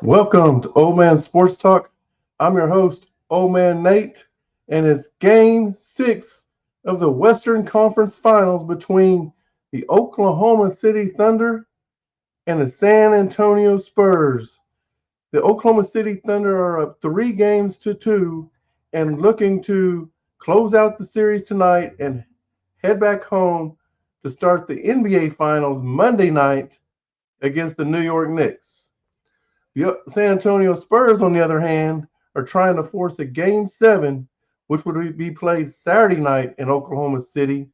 Welcome to Old Man Sports Talk. I'm your host, Old Man Nate, and it's game 6 of the Western Conference Finals between the Oklahoma City Thunder and the San Antonio Spurs. The Oklahoma City Thunder are up 3 games to 2 and looking to close out the series tonight and head back home to start the NBA Finals Monday night against the New York Knicks. The San Antonio Spurs, on the other hand, are trying to force a game 7, which would be played Saturday night in Oklahoma City,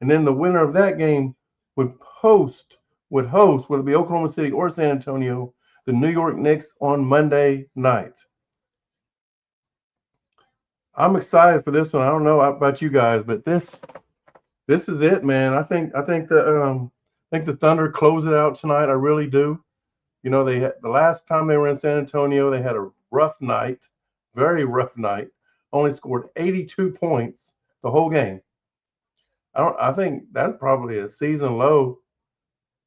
and then the winner of that game would host, whether it be Oklahoma City or San Antonio, the New York Knicks on Monday night. I'm excited for this one. I don't know about you guys, but this is it, man. I think the Thunder close it out tonight. I really do. The last time they were in San Antonio, they had a rough night, very rough night. Only scored 82 points the whole game. I think that's probably a season low,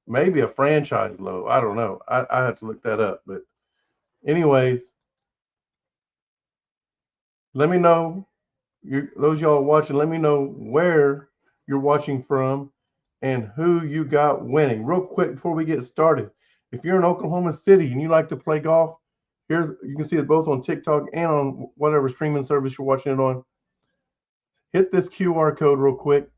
maybe a franchise low. I don't know. I have to look that up. But anyways, let me know. Those y'all watching, let me know where you're watching from and who you got winning. Real quick before we get started, if you're in Oklahoma City and you like to play golf, you can see it both on TikTok and on whatever streaming service you're watching it on. Hit this QR code real quick,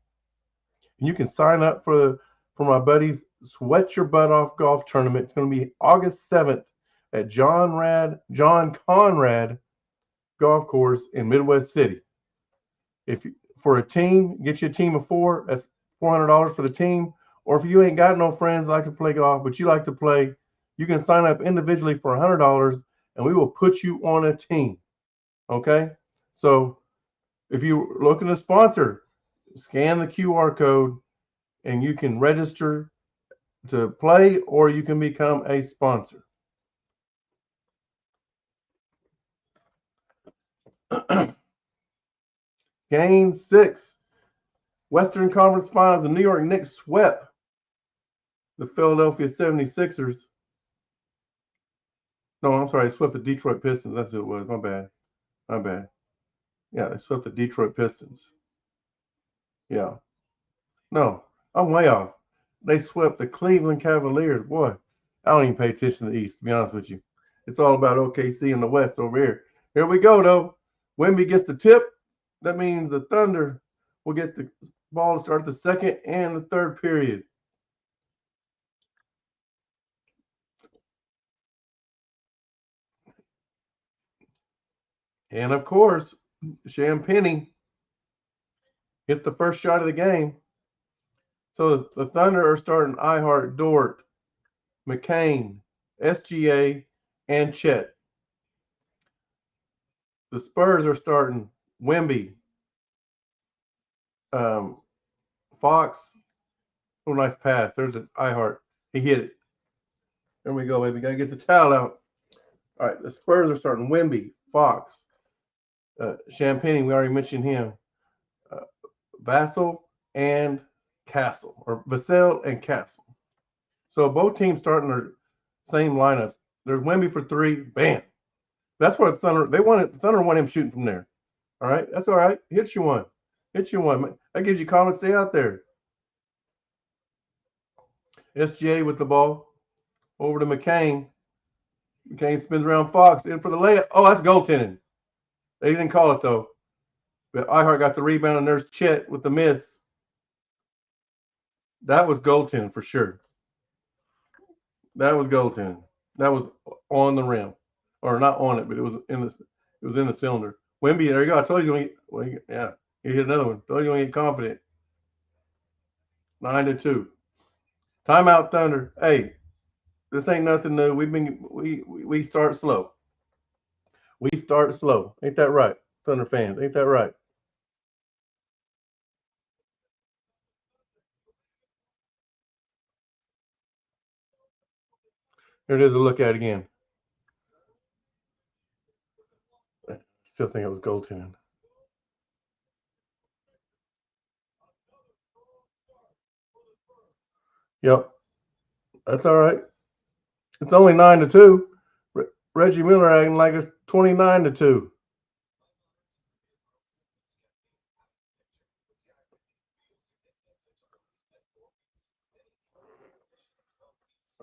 and you can sign up for my buddy's Sweat Your Butt Off golf tournament. It's going to be August 7th at John Conrad Golf Course in Midwest City. If for a team, get you a team of 4. That's $400 for the team. Or if you ain't got no friends that like to play golf, but you like to play, you can sign up individually for $100, and we will put you on a team. Okay. So if you're looking to sponsor, scan the QR code, and you can register to play, or you can become a sponsor. Game 6, Western Conference Finals. The New York Knicks swept the Philadelphia 76ers. No, I'm sorry. They swept the Detroit Pistons. That's who it was. My bad. My bad. Yeah, they swept the Detroit Pistons. Yeah. No, I'm way off. They swept the Cleveland Cavaliers. Boy, I don't even pay attention to the East, to be honest with you. It's all about OKC and the West over here. Here we go, though. Wemby gets the tip. That means the Thunder will get the ball to start the second and the third period. And of course, Champagnie hits the first shot of the game. So the Thunder are starting Ihart, Dort, McCain, SGA, and Chet. The Spurs are starting Wemby, um, Fox. Oh, nice pass. There's an Ihart. He hit it. There we go, baby. Got to get the towel out. All right, the Spurs are starting Wemby, Fox, Champagne. We already mentioned him. Uh, Vassell and Castle, or Vassell and Castle. So both teams starting their same lineups. There's Wemby for 3. Bam. That's what the Thunder. The Thunder want him shooting from there. All right, that's all right. Hit you one. Hit you one. That gives you confidence. Stay out there. SGA with the ball over to McCain. McCain spins around Fox in for the layup. Oh, that's goaltending. They didn't call it though. But Ihart got the rebound, and there's Chet with the miss. That was goaltending for sure. That was goaltending. That was on the rim, or not on it, but it was in the cylinder. Wemby, there you go. I told you. Yeah, he hit another one. Told you when you get confident. 9-2. Timeout, Thunder. Hey, this ain't nothing new. We start slow. We start slow. Ain't that right, Thunder fans? Ain't that right? Here it is to look at again. Still think it was goaltending. Yep, that's all right. It's only 9-2. Reggie Miller acting like it's 29-2.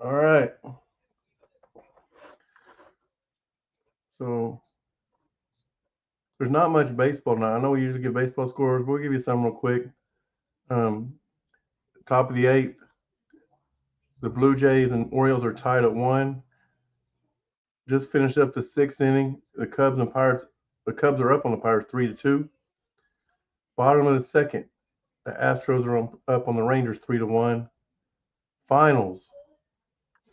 All right. So there's not much baseball now. I know we usually give baseball scores. We'll give you some real quick. Um, Top of the eighth, the Blue Jays and Orioles are tied at 1. Just finished up the sixth inning. The Cubs and Pirates. The Cubs are up on the Pirates 3-2. Bottom of the second, the Astros are up on the Rangers 3-1. Finals.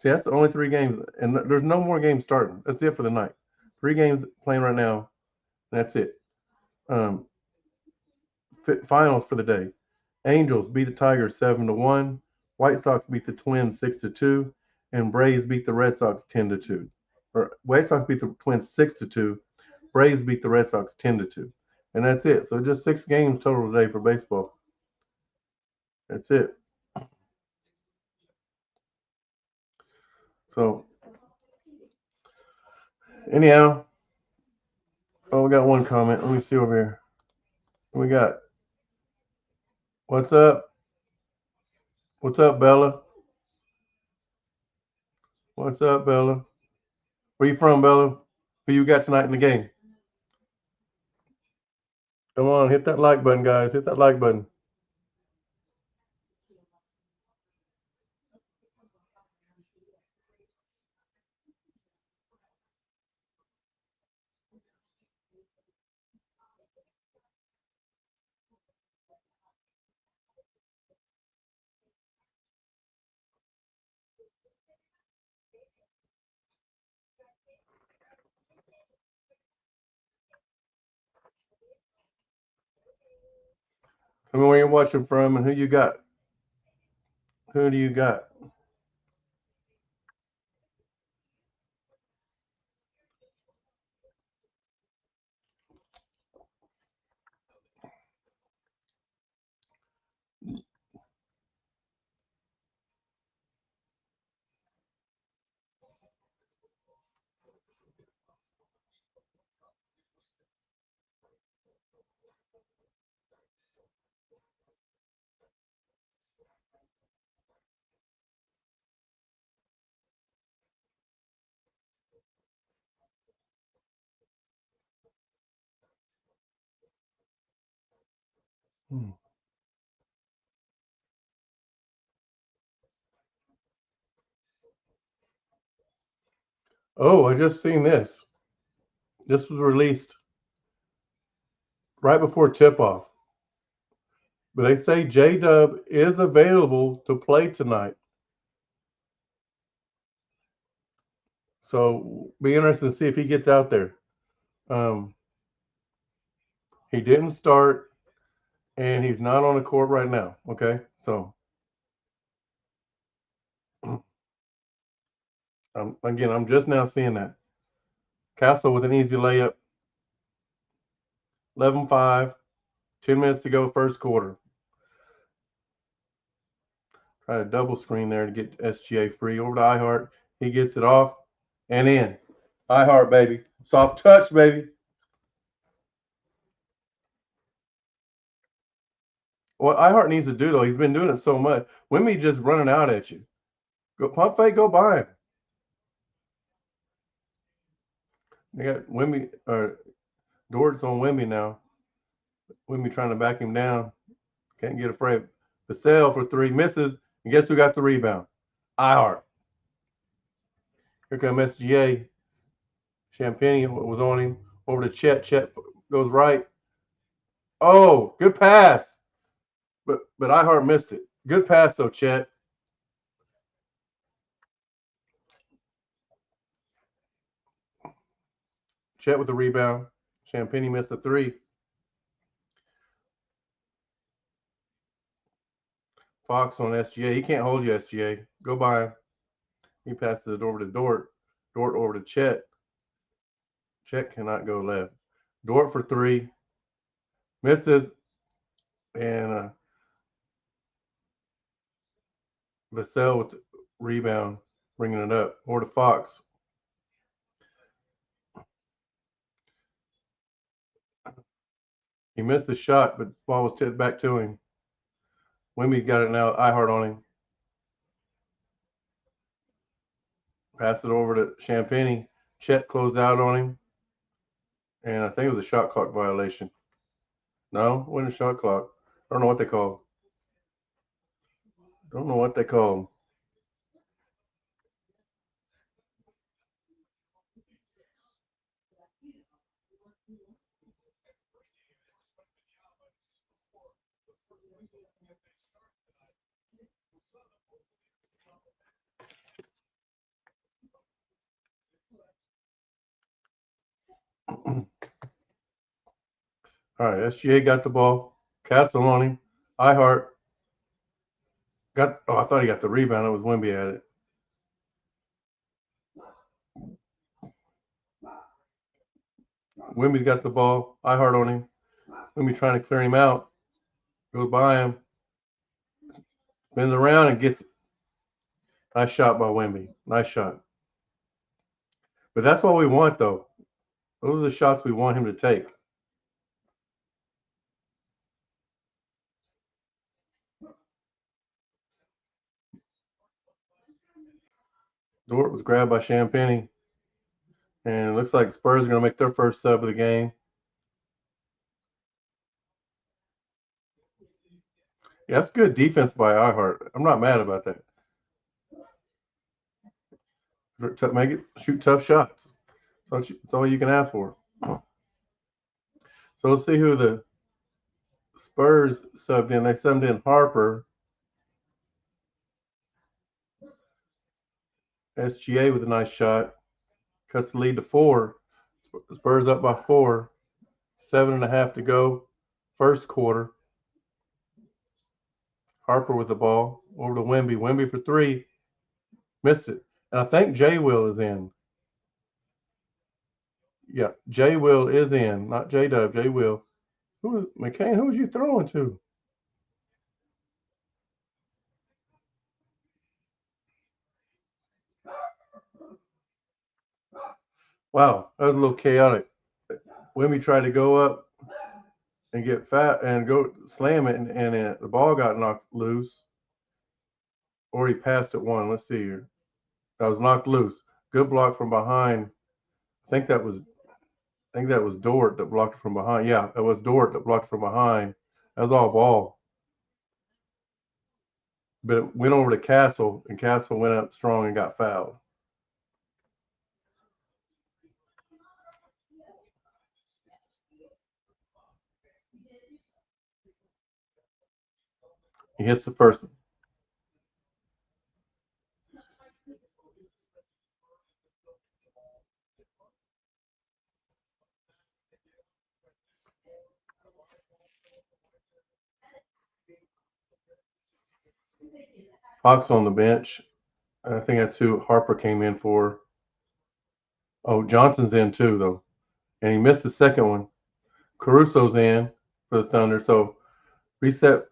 See, that's the only 3 games, and there's no more games starting. That's it for the night. 3 games playing right now. And that's it. Um, Finals for the day. Angels beat the Tigers 7-1. White Sox beat the Twins 6-2, and Braves beat the Red Sox 10-2. Or White Sox beat the Twins 6-2. Braves beat the Red Sox 10-2, and that's it. So just 6 games total today for baseball. That's it. So anyhow, oh, we got one comment. Let me see over here. We got what's up? What's up, Bella? What's up, Bella? Where you from, Bella? Who you got tonight in the game? Come on, hit that like button, guys. Hit that like button. Tell me where you're watching from and who you got. Who do you got? Hmm. Oh, I just seen this. This was released right before tip off. But they say J Dub is available to play tonight. So be interested to see if he gets out there. Um, he didn't start and he's not on the court right now. Okay. So again, I'm just now seeing that. Castle with an easy layup, 11-5, 10 minutes to go, first quarter. Try to double screen there to get SGA free. Over to iHeart. He gets it off and in. iHeart, baby. Soft touch, baby. What iHeart needs to do, though, he's been doing it so much. Wimby just running out at you. Go pump fake, go by him. They got Wimby, Dort's on Wimby now. Wimby trying to back him down. Can't get afraid. The sale for 3 misses. And guess who got the rebound? iHeart. Here comes SGA. Champagne was on him. Over to Chet. Chet goes right. Oh, good pass. But iHeart missed it. Good pass though, Chet. Chet with the rebound. Champagne missed the 3. Fox on SGA. He can't hold you, SGA. Go by him. He passes it over to Dort. Dort over to Chet. Chet cannot go left. Dort for 3. Misses. And Vassell with the rebound, bringing it up. Over to Fox. He missed the shot, but the ball was tipped back to him. Wemby got it now. Ihart on him. Pass it over to Champagny. Chet closed out on him. And I think it was a shot clock violation. No, it wasn't a shot clock. I don't know what they called. Don't know what they called. All right, SGA got the ball. Castle on him. Ihart got. Oh, I thought he got the rebound. It was Wemby at it. Wemby's got the ball. Ihart on him. Wemby trying to clear him out. Goes by him. Spins around and gets it. Nice shot by Wemby. Nice shot. But that's what we want, though. Those are the shots we want him to take. Dort was grabbed by Champagny. And it looks like Spurs are going to make their first sub of the game. Yeah, that's good defense by Ihart. I'm not mad about that. Make it shoot tough shots. That's all you can ask for. So let's see who the Spurs subbed in. They subbed in Harper. SGA with a nice shot. Cuts the lead to 4. Spurs up by 4. 7.5 to go. First quarter. Harper with the ball. Over to Wemby. Wemby for 3. Missed it. And I think J Will is in. Yeah, J Will is in. Not J Dub, J Will. McCain, who was you throwing to? Wow, that was a little chaotic. Wemby tried to go up and get fat and go slam it, and the ball got knocked loose. Or he passed it one. Let's see here. That was knocked loose. Good block from behind. I think that was Dort that blocked it from behind. Yeah, it was Dort that blocked it from behind. That was all ball. But it went over to Castle, and Castle went up strong and got fouled. He hits the first one. Fox on the bench. I think that's who Harper came in for. Oh, Johnson's in too, though. And he missed the second one. Caruso's in for the Thunder. So reset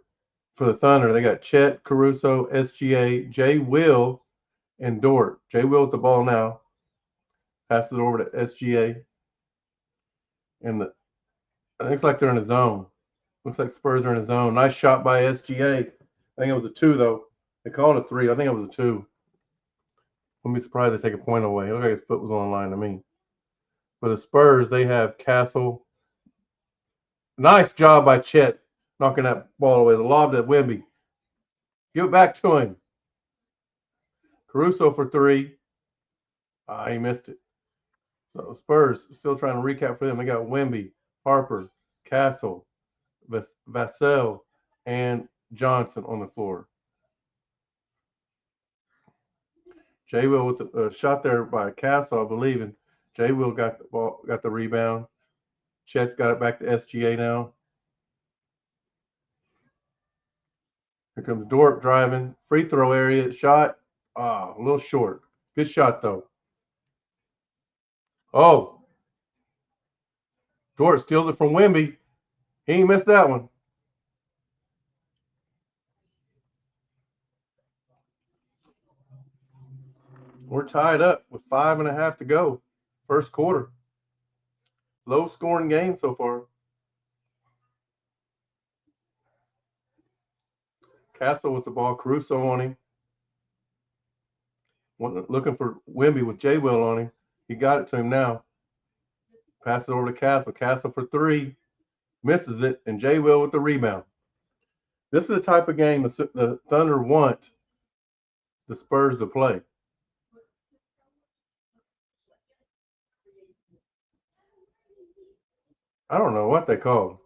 for the Thunder. They got Chet, Caruso, SGA, Jay Will, and Dort. Jay Will with the ball now. Passes it over to SGA. And it looks like they're in a zone. Looks like Spurs are in a zone. Nice shot by SGA. I think it was a 2, though. They called it a 3. I think it was a 2. Wouldn't be surprised they take a point away. It looked like his foot was on the line to me. For the Spurs, they have Castle. Nice job by Chet knocking that ball away. The lob to Wemby. Give it back to him. Caruso for 3. He missed it. So Spurs still trying to recap for them. They got Wemby, Harper, Castle, Vassell, and Johnson on the floor. J Will with the shot there by Castle, I believe, and J Will got the ball, got the rebound. Chet's got it back to SGA now. Here comes Dort driving. Free throw area. Shot. A little short. Good shot, though. Oh, Dort steals it from Wemby. He ain't missed that one. We're tied up with 5.5 to go. First quarter. Low scoring game so far. Castle with the ball. Caruso on him. Looking for Wemby with J. Will on him. He got it to him now. Passes over to Castle. Castle for three. Misses it. And J. Will with the rebound. This is the type of game the Thunder want the Spurs to play. I don't know what they called.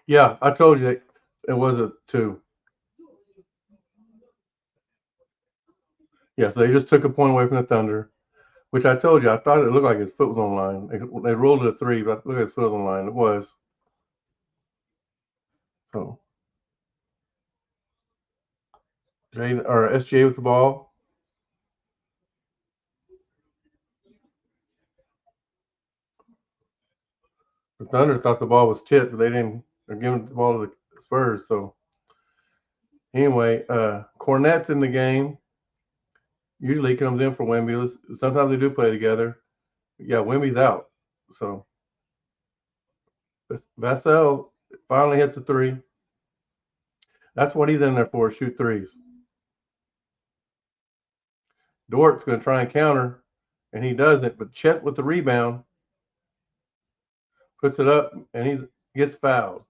Yeah, I told you it was a 2. Yeah, so they just took a point away from the Thunder, which I told you. I thought it looked like his foot was on the line. They ruled it a 3, but look at his foot on the line. It was. So SGA with the ball. The Thunder thought the ball was tipped, but they didn't. They're giving the ball to the Spurs. So anyway, Cornette's in the game. Usually he comes in for Wemby. Sometimes they do play together. Yeah, Wemby's out. So Vassell finally hits a 3. That's what he's in there for, shoot threes. Dort's going to try and counter, and he doesn't. But Chet with the rebound puts it up, and he gets fouled.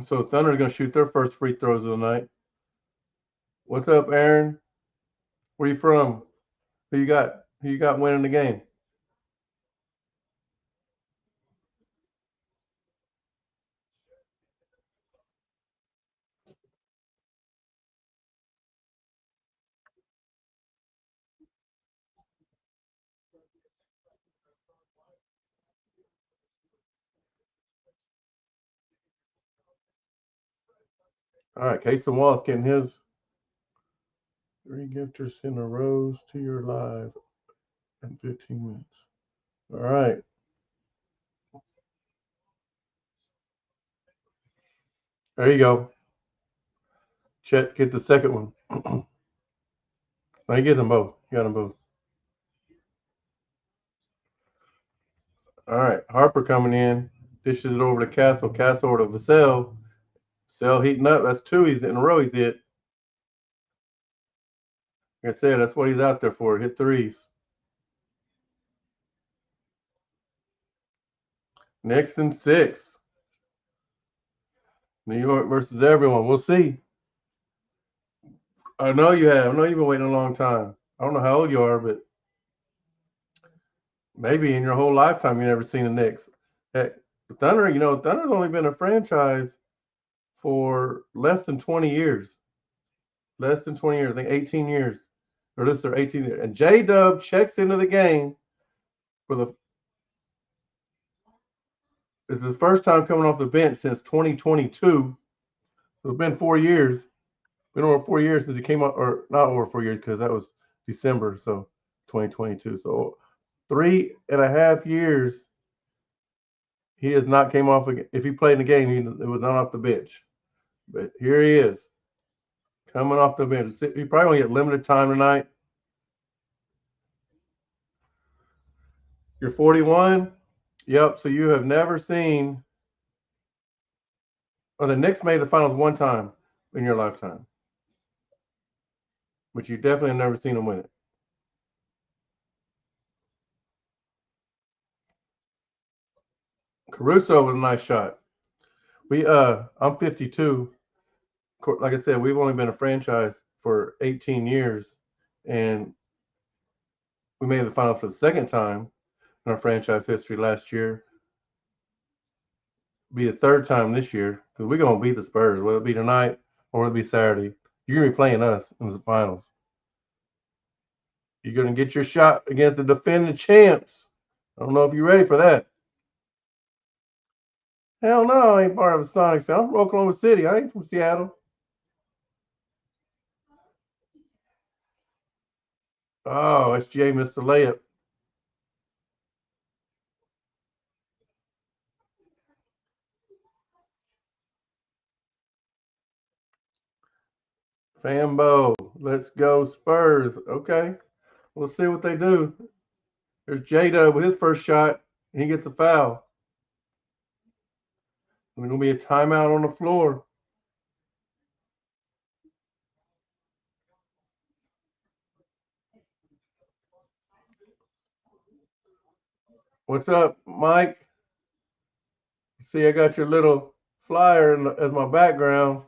So Thunder's going to shoot their first free throws of the night. What's up, Aaron? Where you from? Who you got? Who you got winning the game? All right, Casey Wallace getting his 3 gifters in a row to your live in 15 minutes. All right. There you go. Chet, get the second one. I get them both. You got them both. All right. Harper coming in. Dishes it over to Castle. Castle over to Vassell. Vassell heating up. That's 2 he's in a row he's hit. Like I said, that's what he's out there for. Hit threes. Next and 6. New York versus everyone. We'll see. I know you have. I know you've been waiting a long time. I don't know how old you are, but maybe in your whole lifetime you've never seen the Knicks. Heck, the Thunder, Thunder's only been a franchise for less than 20 years. Less than 20 years. I think 18 years. Or this their 18 years. And J-Dub checks into the game for it's his first time coming off the bench since 2022. So it's been 4 years. Been over 4 years since he came up, or not over 4 years because that was December, so 2022. So 3.5 years he has not came off. If he played in the game, it was not off the bench. But here he is, coming off the bench. He probably only get limited time tonight. You're 41. Yep. So you have never seen. Oh, the Knicks made the finals one time in your lifetime, but you definitely have never seen them win it. Caruso was a nice shot. I'm 52. Like I said, we've only been a franchise for 18 years, and we made the finals for the second time in our franchise history last year. Be the third time this year because we're gonna beat the Spurs, whether it be tonight or it'll be Saturday. You're gonna be playing us in the finals. You're gonna get your shot against the defending champs. I don't know if you're ready for that. Hell no, I ain't part of a Sonics fan. I'm from Oklahoma City. I ain't from Seattle. Oh, SGA missed the layup. Fambo, let's go Spurs. Okay, we'll see what they do. There's Jada with his first shot, and he gets a foul. There's gonna be a timeout on the floor. What's up, Mike? See, I got your little flyer as my background.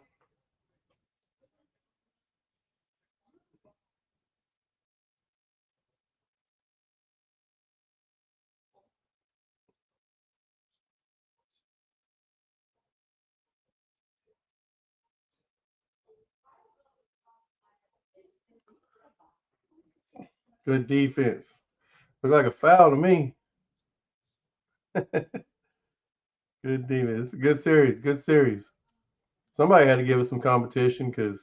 Good defense. Look like a foul to me. Good defense. It's a good series. Good series. Somebody had to give us some competition because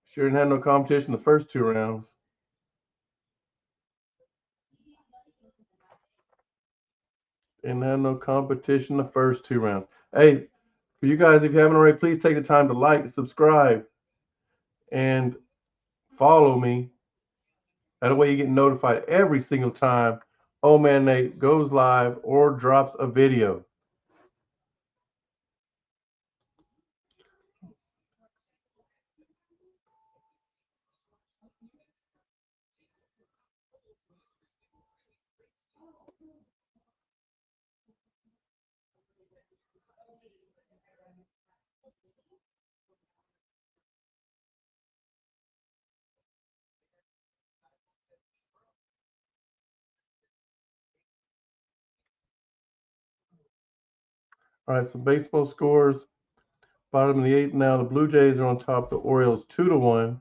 sure didn't have no competition the first two rounds. Didn't have no competition the first two rounds. Hey, for you guys, if you haven't already, please take the time to like, subscribe, and follow me. That way you get notified every single time Oh Man Nate goes live or drops a video. All right, so baseball scores. Bottom of the eighth now, the Blue Jays are on top of the Orioles 2-1.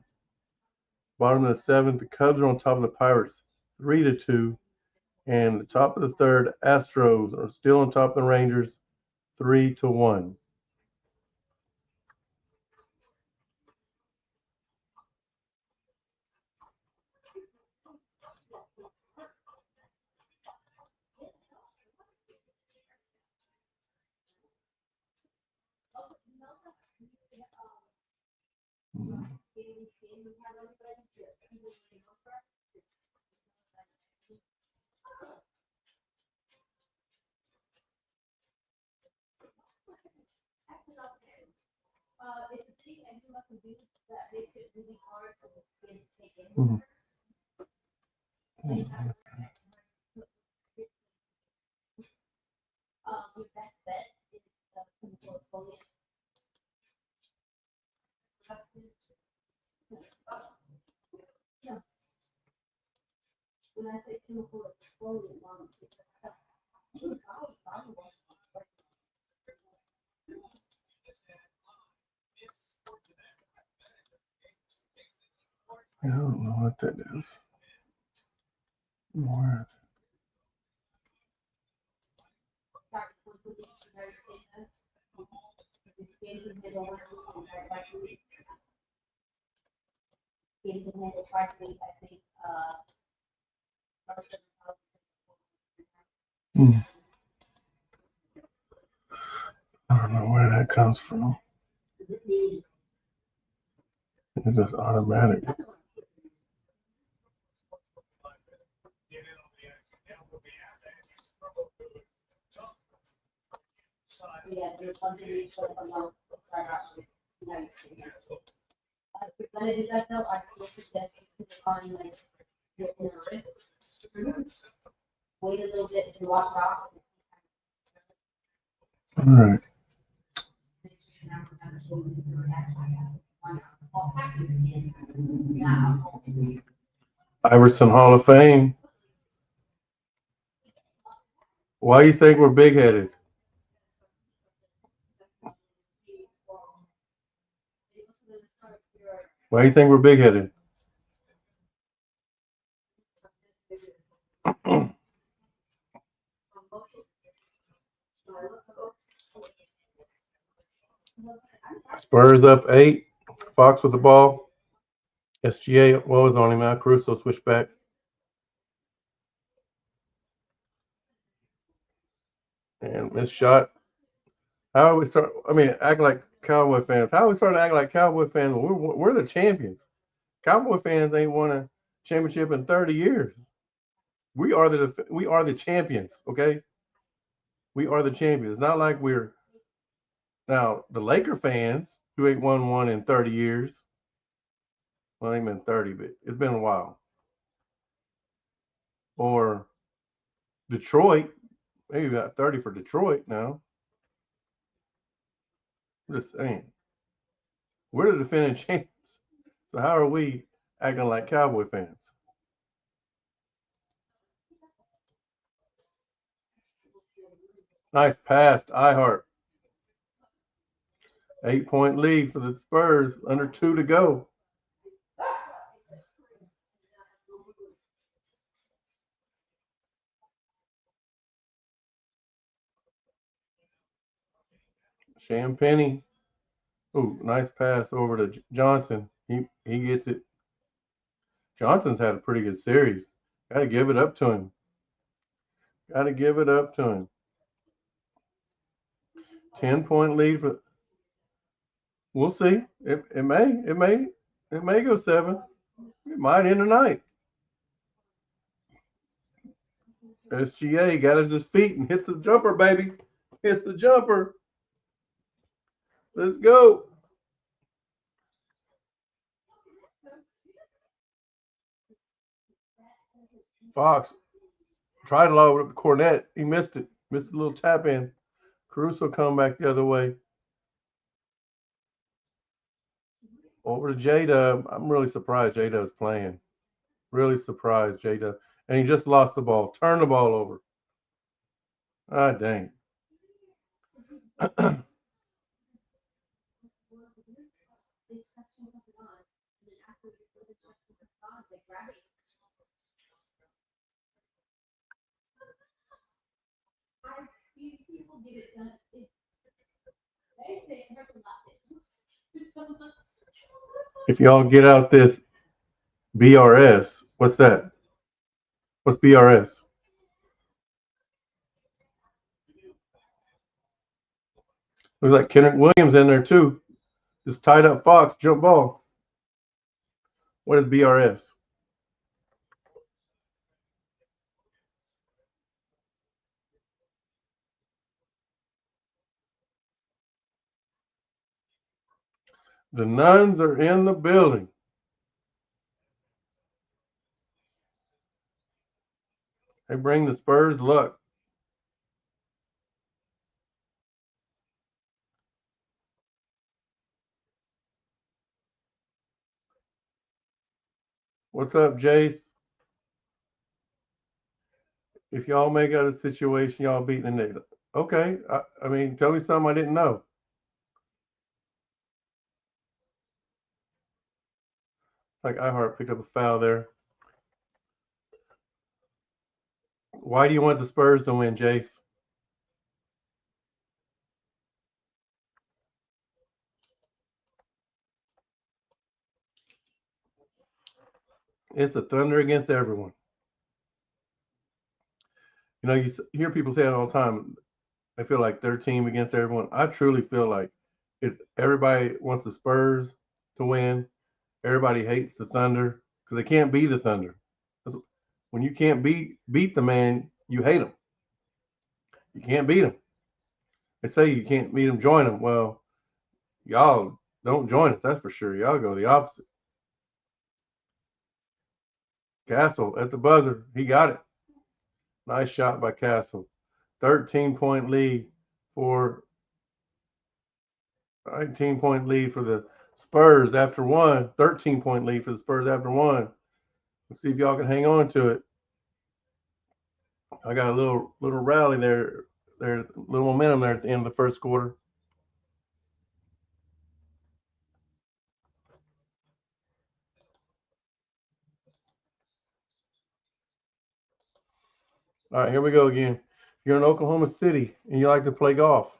Bottom of the seventh, the Cubs are on top of the Pirates 3-2. And the top of the third, Astros are still on top of the Rangers 3-1. Mm-hmm. I don't know what that is. Where? Hmm. I don't know where that comes from. It's just automatic. All right. Iverson Hall of Fame. Why do you think we're big headed? Why do you think we're big headed? Spurs up 8. Fox with the ball. SGA was on him now. Caruso switched back. And missed shot. How we start? I mean, acting like Cowboy fans. How we start acting like Cowboy fans? We're the champions. Cowboy fans ain't won a championship in 30 years. We are the champions. Okay, we are the champions. It's not like we're Now, the Laker fans who ain't won one in 30 years, well, it ain't been 30, but it's been a while. Or Detroit, maybe about 30 for Detroit now. I'm just saying, we're the defending champs. So how are we acting like Cowboy fans? Nice pass to iHeart. 8-point lead for the Spurs, under 2 to go. Champagne. Ooh, nice pass over to Johnson. He gets it. Johnson's had a pretty good series. Got to give it up to him. Got to give it up to him. 10-point lead for. We'll see. It may go 7. It might end tonight. SGA gathers his feet and hits the jumper, baby. Hits the jumper. Let's go. Fox tried to lob it up the cornet. He missed it. Missed a little tap in. Caruso come back the other way. Over to J Dub. I'm really surprised J Dub's playing. Really surprised J Dub. And he just lost the ball. Turn the ball over. Ah, dang. If y'all get out this BRS, what's that? What's BRS? Looks like Kendrick Williams in there too. Just tied up Fox, jump ball. What is BRS? The nuns are in the building. They bring the Spurs luck. What's up, Jace? If y'all make out a situation, y'all beating the Knicks. Okay. I mean, tell me something I didn't know. Like iHeart picked up a foul there. Why do you want the Spurs to win, Jace? It's the Thunder against everyone. You know, you hear people say it all the time. They feel like their team against everyone. I truly feel like it's everybody wants the Spurs to win. Everybody hates the Thunder because they can't be the Thunder. When you can't beat the man, you hate him. You can't beat him. They say you can't beat him, join him. Well, y'all don't join us. That's for sure. Y'all go the opposite. Castle at the buzzer. He got it. Nice shot by Castle. 13-point lead for 19-point lead for the Spurs after one. 13-point lead for the Spurs after one. Let's see if y'all can hang on to it. I got a little rally there, little momentum there at the end of the first quarter. All right, here we go again. If you're in Oklahoma City and you like to play golf,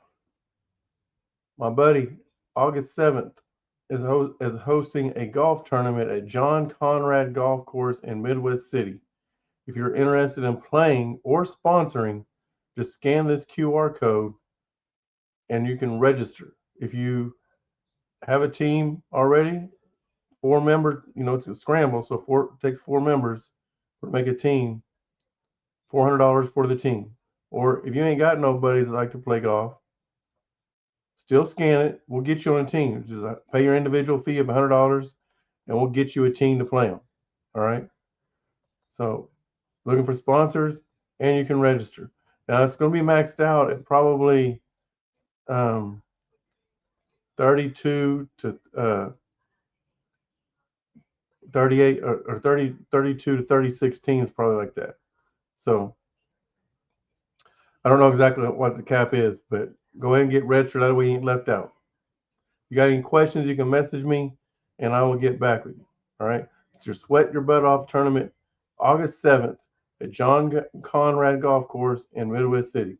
my buddy, August 7th, is hosting a golf tournament at John Conrad Golf Course in Midwest City. If you're interested in playing or sponsoring, just scan this QR code and you can register. If you have a team already, 4-member, it's a scramble, so it takes 4 members to make a team, $400 for the team. Or if you ain't got nobody that like to play golf, Still scan it. We'll get you on a team. Just pay your individual fee of $100, and we'll get you a team to play on. All right. So looking for sponsors, and you can register. Now it's going to be maxed out at probably 32 to 38 or 32 to 36 teams, probably like that. So I don't know exactly what the cap is, but go ahead and get registered. That way you ain't left out. If you got any questions, you can message me and I will get back with you. All right. It's your Sweat Your Butt Off tournament, August 7th at John Conrad Golf Course in Midwest City.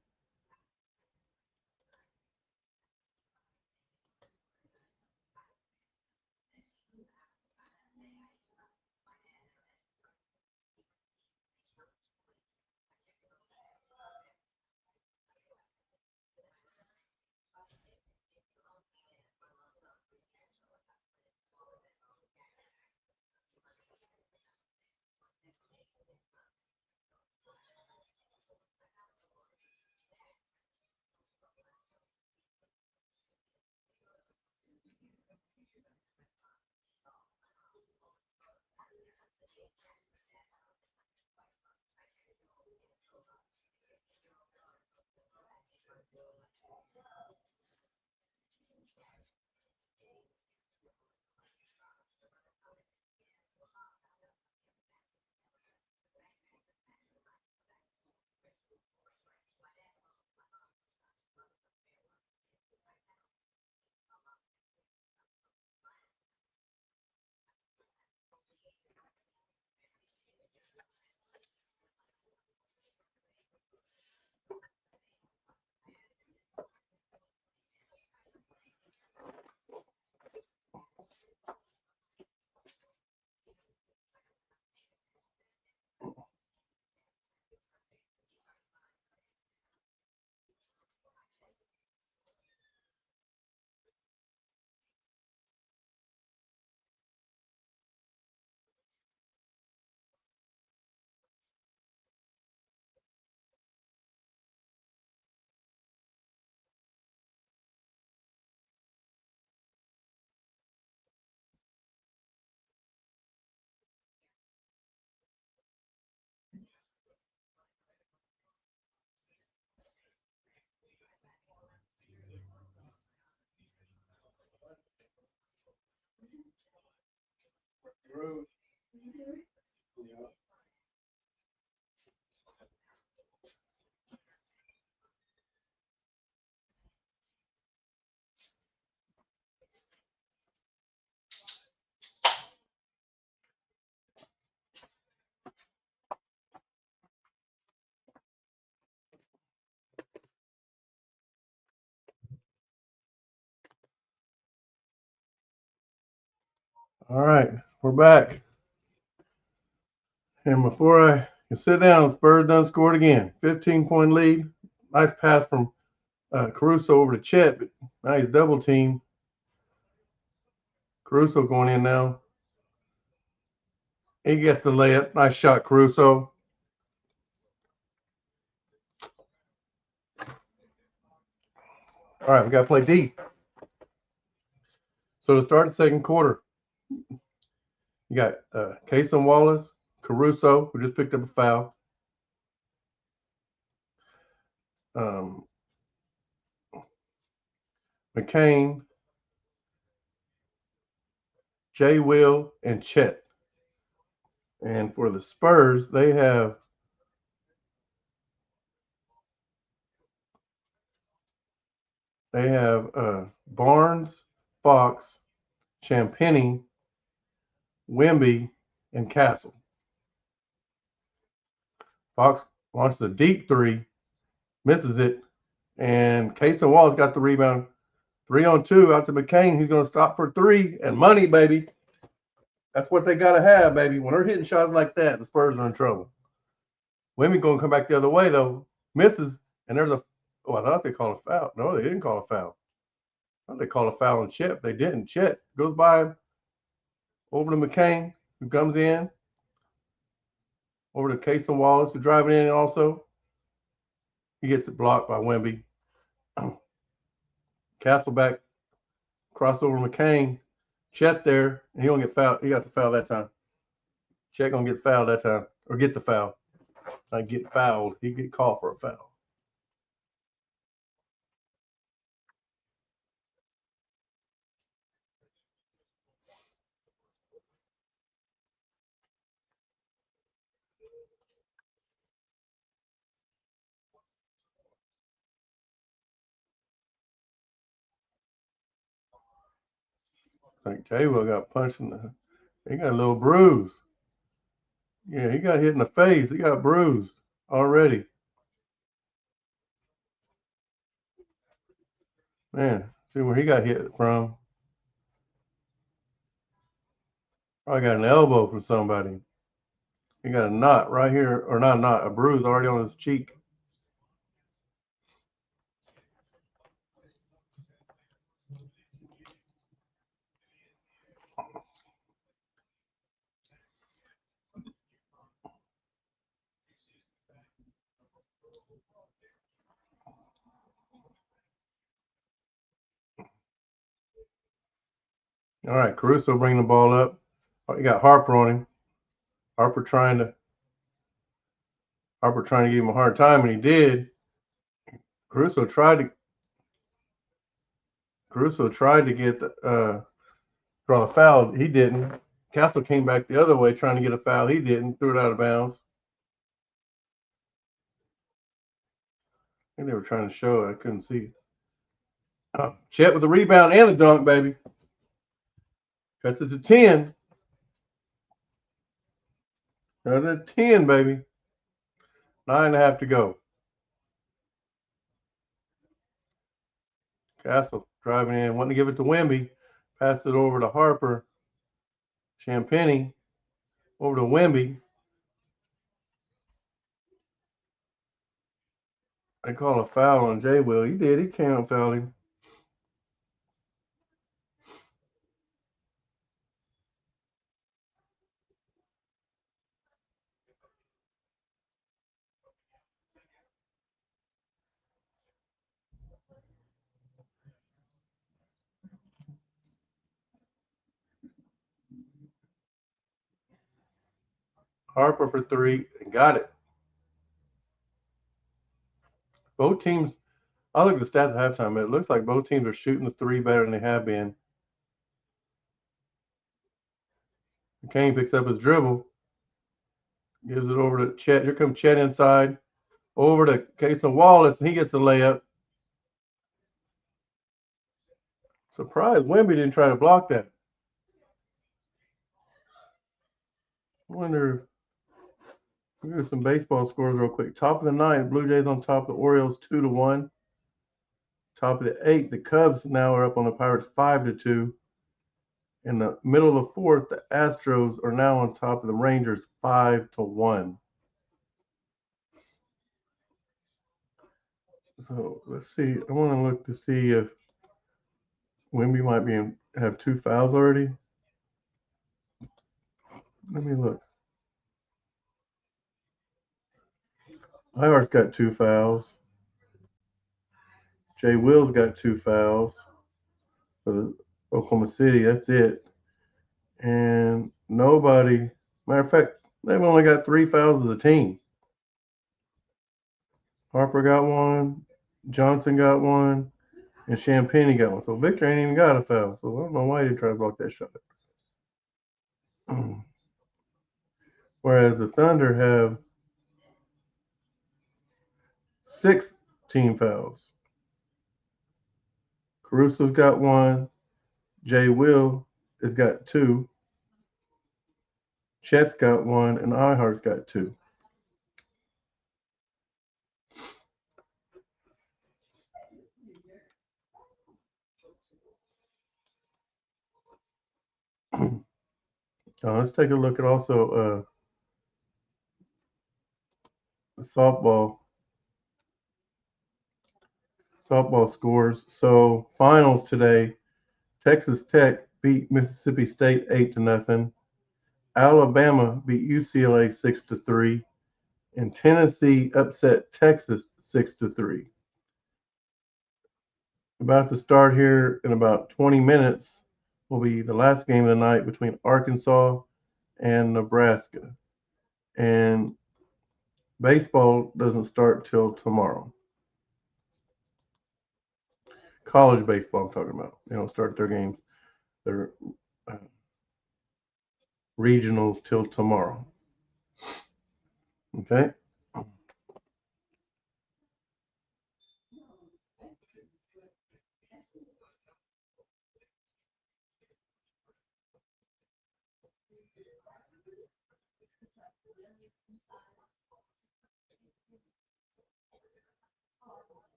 All right, we're back. And before I can sit down, Spurs done scored again. 15-point lead. Nice pass from Caruso over to Chet, but now he's double teamed. Caruso going in now. He gets the layup. Nice shot, Caruso. All right, we got to play deep. So to start the second quarter, you got Kason Wallace, Caruso, who just picked up a foul. McCain, Jay Will, and Chet. And for the Spurs, they have Barnes, Fox, Champagny, Wemby, and Castle. Fox launches a deep three, misses it, and Kason Wallace got the rebound. 3-on-2 out to McCain. He's going to stop for three and money, baby. That's what they got to have, baby. When they're hitting shots like that, the Spurs are in trouble. Wemby going to come back the other way, though. Misses, and there's a – oh, I thought they called a foul. No, they didn't call a foul. I thought they called a foul on Chet. They didn't. Chet goes by him, over to McCain, who comes in, over to Kason Wallace, who's driving in also. He gets it blocked by Wemby. Castleback crossed over McCain. Chet there, and he don't get fouled. He got the foul that time. Chet gonna get fouled that time, or get the foul. Not get fouled. He get called for a foul. Like J-Will got punched in the. He got a little bruise. Yeah, he got hit in the face. He got bruised already. Man, see where he got hit from. Probably got an elbow from somebody. He got a knot right here, or not a knot, a bruise already on his cheek. All right, Caruso bringing the ball up. Oh, he got Harper on him. Harper trying to give him a hard time, and he did. Caruso tried to get the draw a foul. He didn't. Castle came back the other way trying to get a foul. He didn't. Threw it out of bounds. I think they were trying to show it. I couldn't see. Chet with the rebound and the dunk, baby. Cuts it to 10. Another 10, baby. 9.5 to go. Castle driving in, wanting to give it to Wemby. Pass it over to Harper. Champagny over to Wemby. They call a foul on J. Will. He did. He can't foul him. Harper for 3 and got it. Both teams, I look at the stats at halftime. It looks like both teams are shooting the 3 better than they have been. Kane picks up his dribble, gives it over to Chet. Here comes Chet inside, over to Casey Wallace, and he gets the layup. Surprised Wemby didn't try to block that. I wonder. We'll do some baseball scores real quick. Top of the 9th, Blue Jays on top of the Orioles 2-1. Top of the 8th, the Cubs now are up on the Pirates 5-2. In the middle of the 4th, the Astros are now on top of the Rangers 5-1. So let's see. I want to look to see if Wemby might have 2 fouls already. Let me look. Ihart's got 2 fouls. Jay Will's got 2 fouls for the Oklahoma City. That's it. And nobody. Matter of fact, they've only got 3 fouls as a team. Harper got 1, Johnson got 1, and Champagny got 1. So Victor ain't even got a foul. So I don't know why he didn't try to block that shot. Whereas the Thunder have 6 team fouls. Caruso's got 1. Jay Will has got 2. Chet's got 1, and Ihart's got 2. Let's take a look at also softball scores. So finals today, Texas Tech beat Mississippi State 8-0. Alabama beat UCLA 6-3, and Tennessee upset Texas 6-3. About to start here in about 20 minutes will be the last game of the night between Arkansas and Nebraska. And baseball doesn't start till tomorrow. College baseball, I'm talking about. They don't start their games, their uh, regionals till tomorrow. Okay.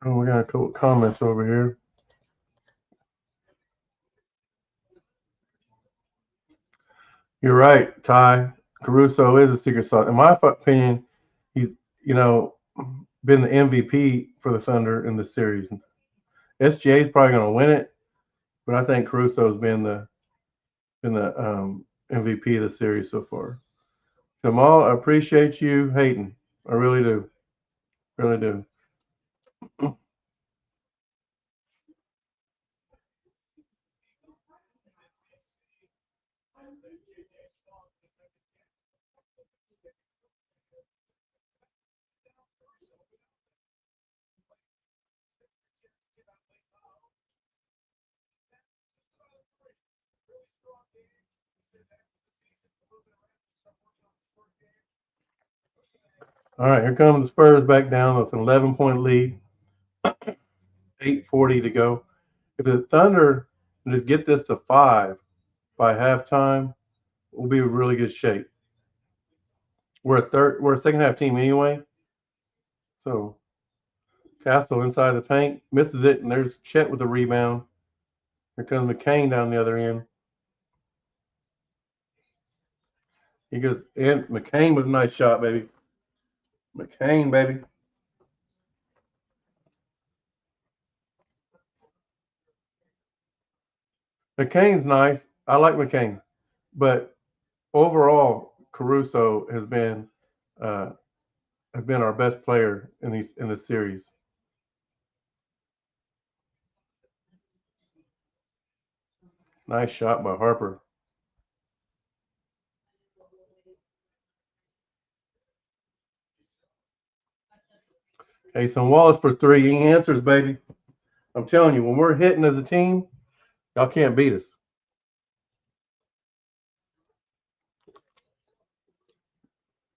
Oh, we got a couple comments over here. You're right, Ty. Caruso is a secret sauce. In my opinion, he's you know been the MVP for the Thunder in the series. SGA is probably going to win it, but I think Caruso's been the MVP of the series so far. Jamal, I appreciate you hating. I really do, really do. All right, here comes the Spurs back down with an 11-point lead, 8:40 to go. If the Thunder just get this to 5 by halftime, we'll be in really good shape. We're a second half team anyway. So Castle inside the paint misses it, and there's Chet with the rebound. Here comes McCain down the other end. He goes in. McCain with a nice shot, baby. McCain, baby. McCain's nice. I like McCain, but overall, Caruso uh, has been our best player in this series. Nice shot by Harper. Hey, some Wallace for three. He answers, baby. I'm telling you, when we're hitting as a team, y'all can't beat us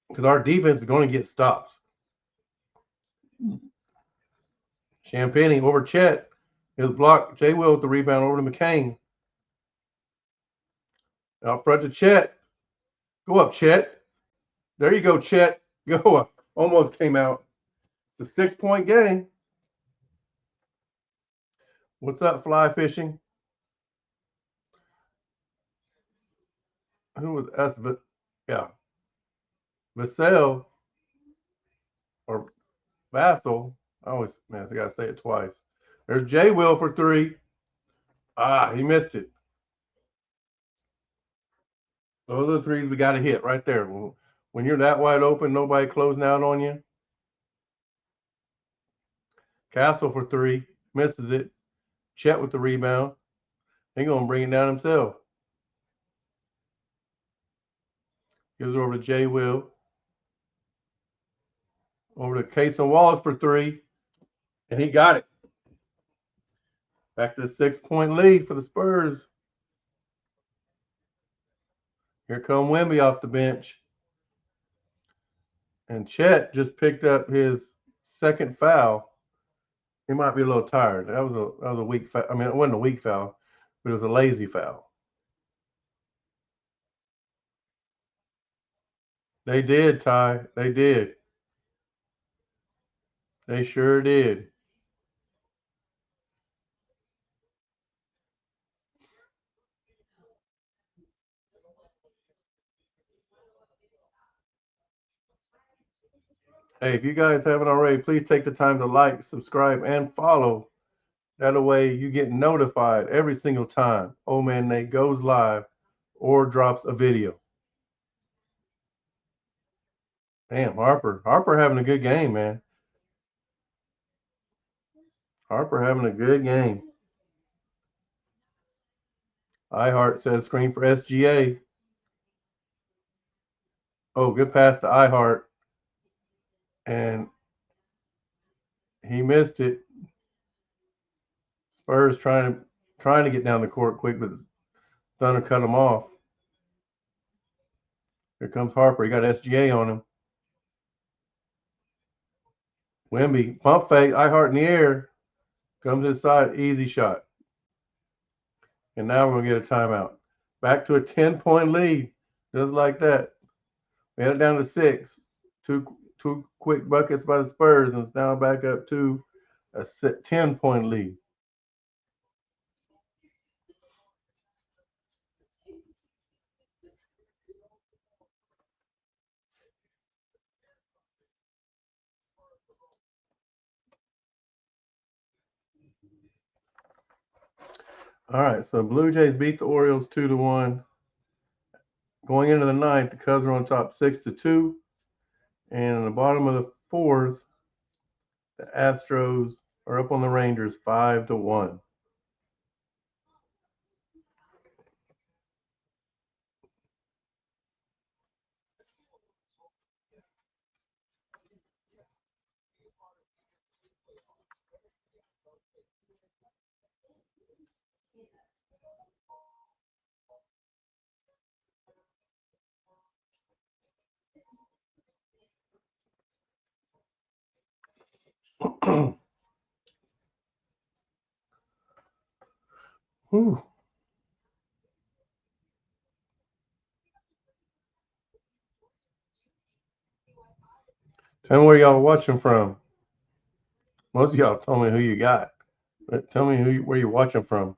because our defense is going to get stops. Champagne over Chet. It was blocked. Jay Will with the rebound over to McCain. Out front to Chet. Go up, Chet. There you go, Chet. Go up. Almost came out. It's a 6-point game. What's up, fly fishing? Who was that's yeah. Vassell or Vassell. I always man, I gotta say it twice. There's Jay Will for three. Ah, he missed it. Those are the threes we got to hit right there. When you're that wide open, nobody closing out on you. Castle for three, misses it. Chet with the rebound. He gonna bring it down himself. Gives it over to Jay Will. Over to Case and Wallace for three, and he got it. Back to the 6-point lead for the Spurs. Here come Wemby off the bench. And Chet just picked up his second foul. He might be a little tired. That was a weak foul. I mean, it wasn't a weak foul, but it was a lazy foul. They did, Ty. They did. They sure did. Hey, if you guys haven't already, please take the time to like, subscribe, and follow. That way you get notified every single time Old Man Nate goes live or drops a video. Damn, Harper. Harper having a good game, man. Harper having a good game. iHeart says screen for SGA. Oh, good pass to iHeart. And he missed it. Spurs trying to get down the court quick, but Thunder cut him off. Here comes Harper. He got SGA on him. Wemby, pump fake, iHeart in the air. Comes inside, easy shot. And now we're going to get a timeout. Back to a 10-point lead, just like that. We had it down to 6. Two quick buckets by the Spurs, and it's now back up to a 10-point lead. All right, so Blue Jays beat the Orioles 2-1. Going into the ninth, the Cubs are on top 6-2. And in the bottom of the fourth, the Astros are up on the Rangers 5-1. Whew. Tell me where y'all are watching from. Most of y'all told me who you got, but tell me where you're watching from.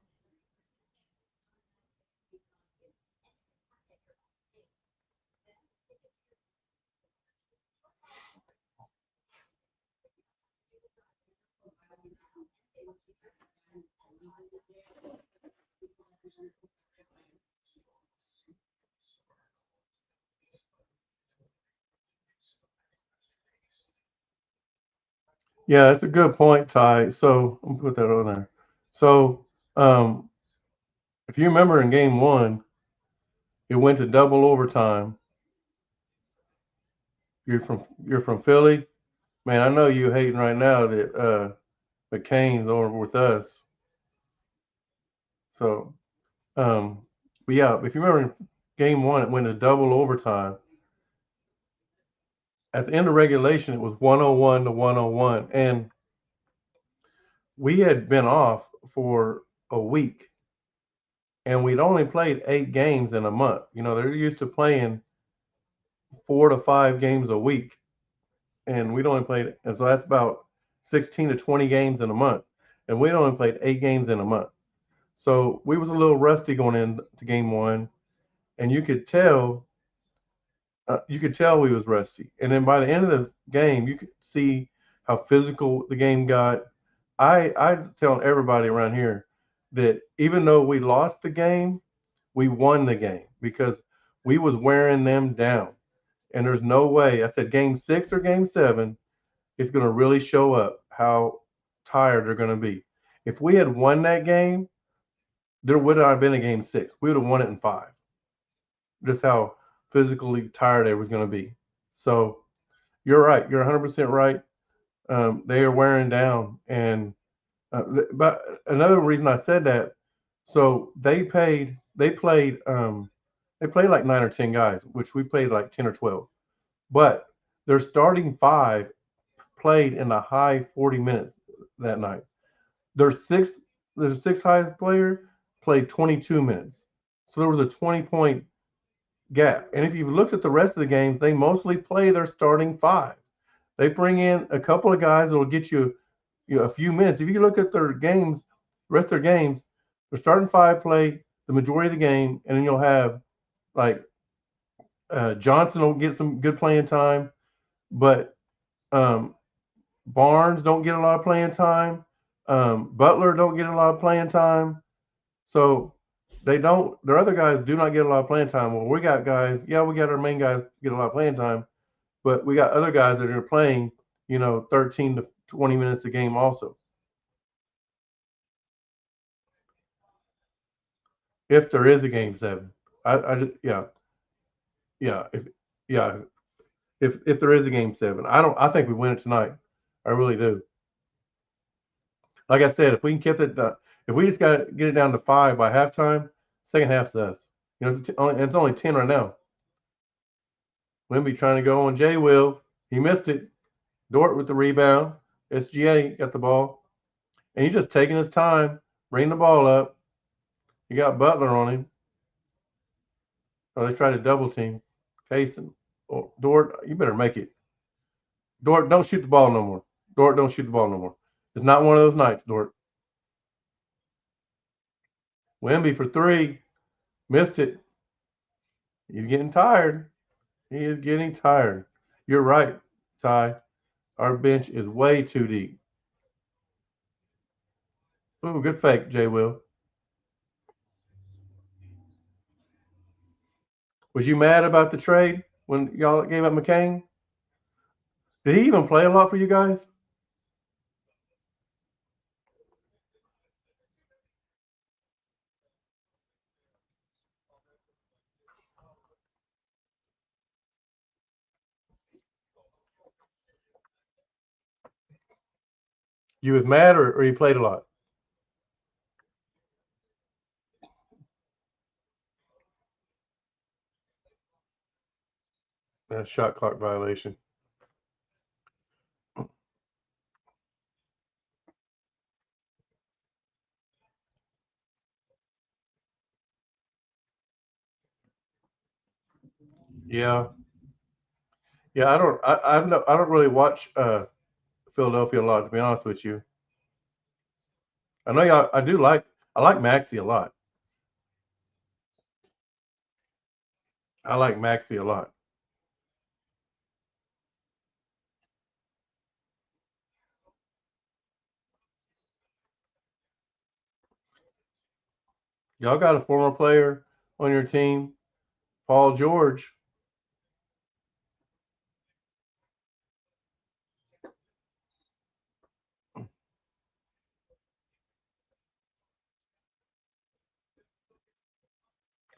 Yeah, that's a good point, Ty. So I'm gonna put that on there. So um, if you remember in game one, it went to double overtime. You're from Philly, man. I know you hating right now that McCain's over with us. So, but yeah, if you remember in game one, it went to double overtime. At the end of regulation, it was 101 to 101, and we had been off for a week, and we'd only played 8 games in a month. You know, they're used to playing 4 to 5 games a week, and we'd only played, and so that's about 16 to 20 games in a month, and we'd only played 8 games in a month. So we was a little rusty going into game one, and you could tell we was rusty. And then by the end of the game, you could see how physical the game got. I tell everybody around here that even though we lost the game, we won the game because we was wearing them down. And there's no way. I said game 6 or game 7, it's going to really show up how tired they're going to be. If we had won that game, there would not have been a game 6. We would have won it in 5. Just how physically tired they was going to be. So you're right. You're 100% right. They are wearing down, and but another reason I said that, so they played like 9 or 10 guys, which we played like 10 or 12. But their starting five played in the high 40 minutes that night. Their sixth, their sixth highest player played 22 minutes. So there was a 20-point gap. And if you've looked at the rest of the games, they mostly play their starting five. They bring in a couple of guys that will get you a few minutes. If you look at their games, rest of their games, their starting five play the majority of the game, and then you'll have like Johnson will get some good playing time, but um, Barnes don't get a lot of playing time. Butler don't get a lot of playing time. So they don't. Their other guys do not get a lot of playing time. Well, we got guys. Yeah, we got our main guys get a lot of playing time, but we got other guys that are playing, 13 to 20 minutes a game also. If there is a game seven, I just yeah if yeah if there is a game seven, I think we win it tonight. I really do. Like I said, if we can keep it, if we just got to get it down to 5 by halftime, second half's us. It's only 10 right now. Wimby trying to go on Jay Will. He missed it. Dort with the rebound. SGA got the ball. And he's just taking his time, bringing the ball up. He got Butler on him. Or they tried to double team. Kaysen. Oh, Dort, you better make it. Dort, don't shoot the ball no more. Dort, don't shoot the ball no more. It's not one of those nights, Dort. Wimby for 3. Missed it. He's getting tired. He is getting tired. You're right, Ty. Our bench is way too deep. Ooh, good fake, Jay Will. Was you mad about the trade when y'all gave up McCain? Did he even play a lot for you guys? You was mad or he played a lot? That's shot clock violation. Yeah, yeah. I don't really watch Philadelphia a lot, to be honest with you. I know y'all. I like Maxi a lot. I like Maxi a lot. Y'all got a former player on your team, Paul George.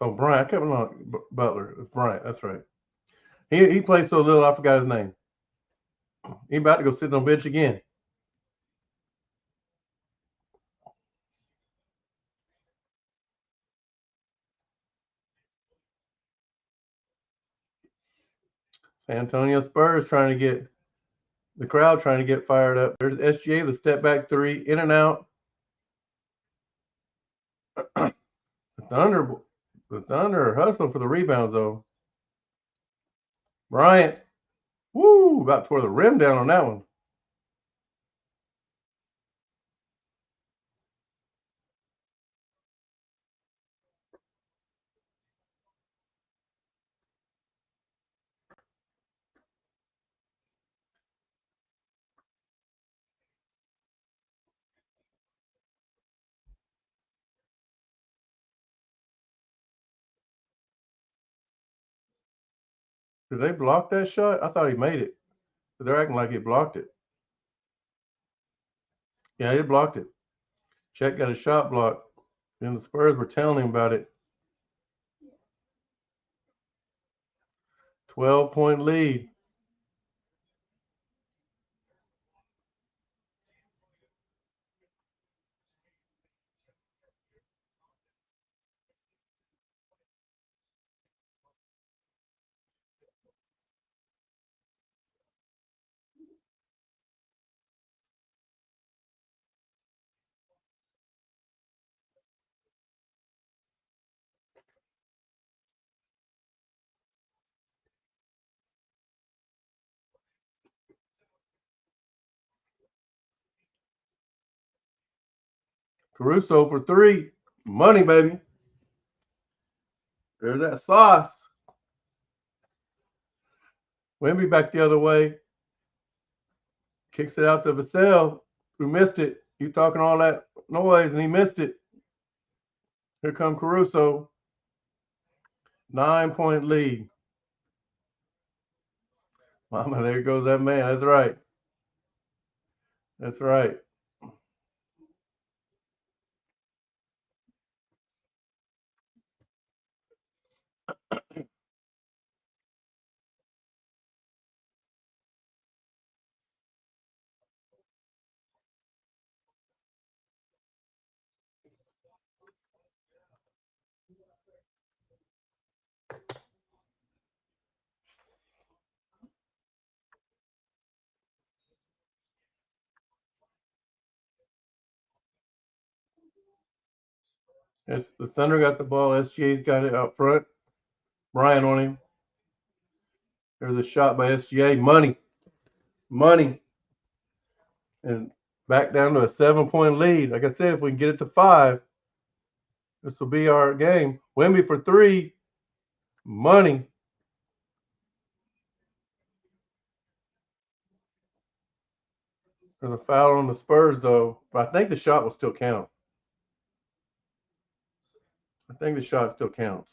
Oh, Bryant. I kept on Butler. It's Bryant. That's right. He plays so little, I forgot his name. He about to go sit on the bench again. San Antonio Spurs trying to get the crowd trying to get fired up. There's SGA, the step back 3, in and out. the Thunder, the Thunder are hustling for the rebounds though. Bryant, woo, about tore the rim down on that one. Did they block that shot? I thought he made it. But they're acting like he blocked it. Yeah, he blocked it. Chet got a shot block. And the Spurs were telling him about it. 12-point lead. Caruso for 3. Money, baby. There's that sauce. Wemby back the other way. Kicks it out to Vassell, who missed it. You talking all that noise, and he missed it. Here come Caruso. 9-point lead. Mama, there goes that man. That's right. That's right. It's, the Thunder got the ball. SGA's got it out front. Bryant on him. There's a shot by SGA. Money. Money. And back down to a 7 point lead. Like I said, if we can get it to 5, this will be our game. Wemby for 3. Money. There's a foul on the Spurs, though. But I think the shot will still count. I think the shot still counts.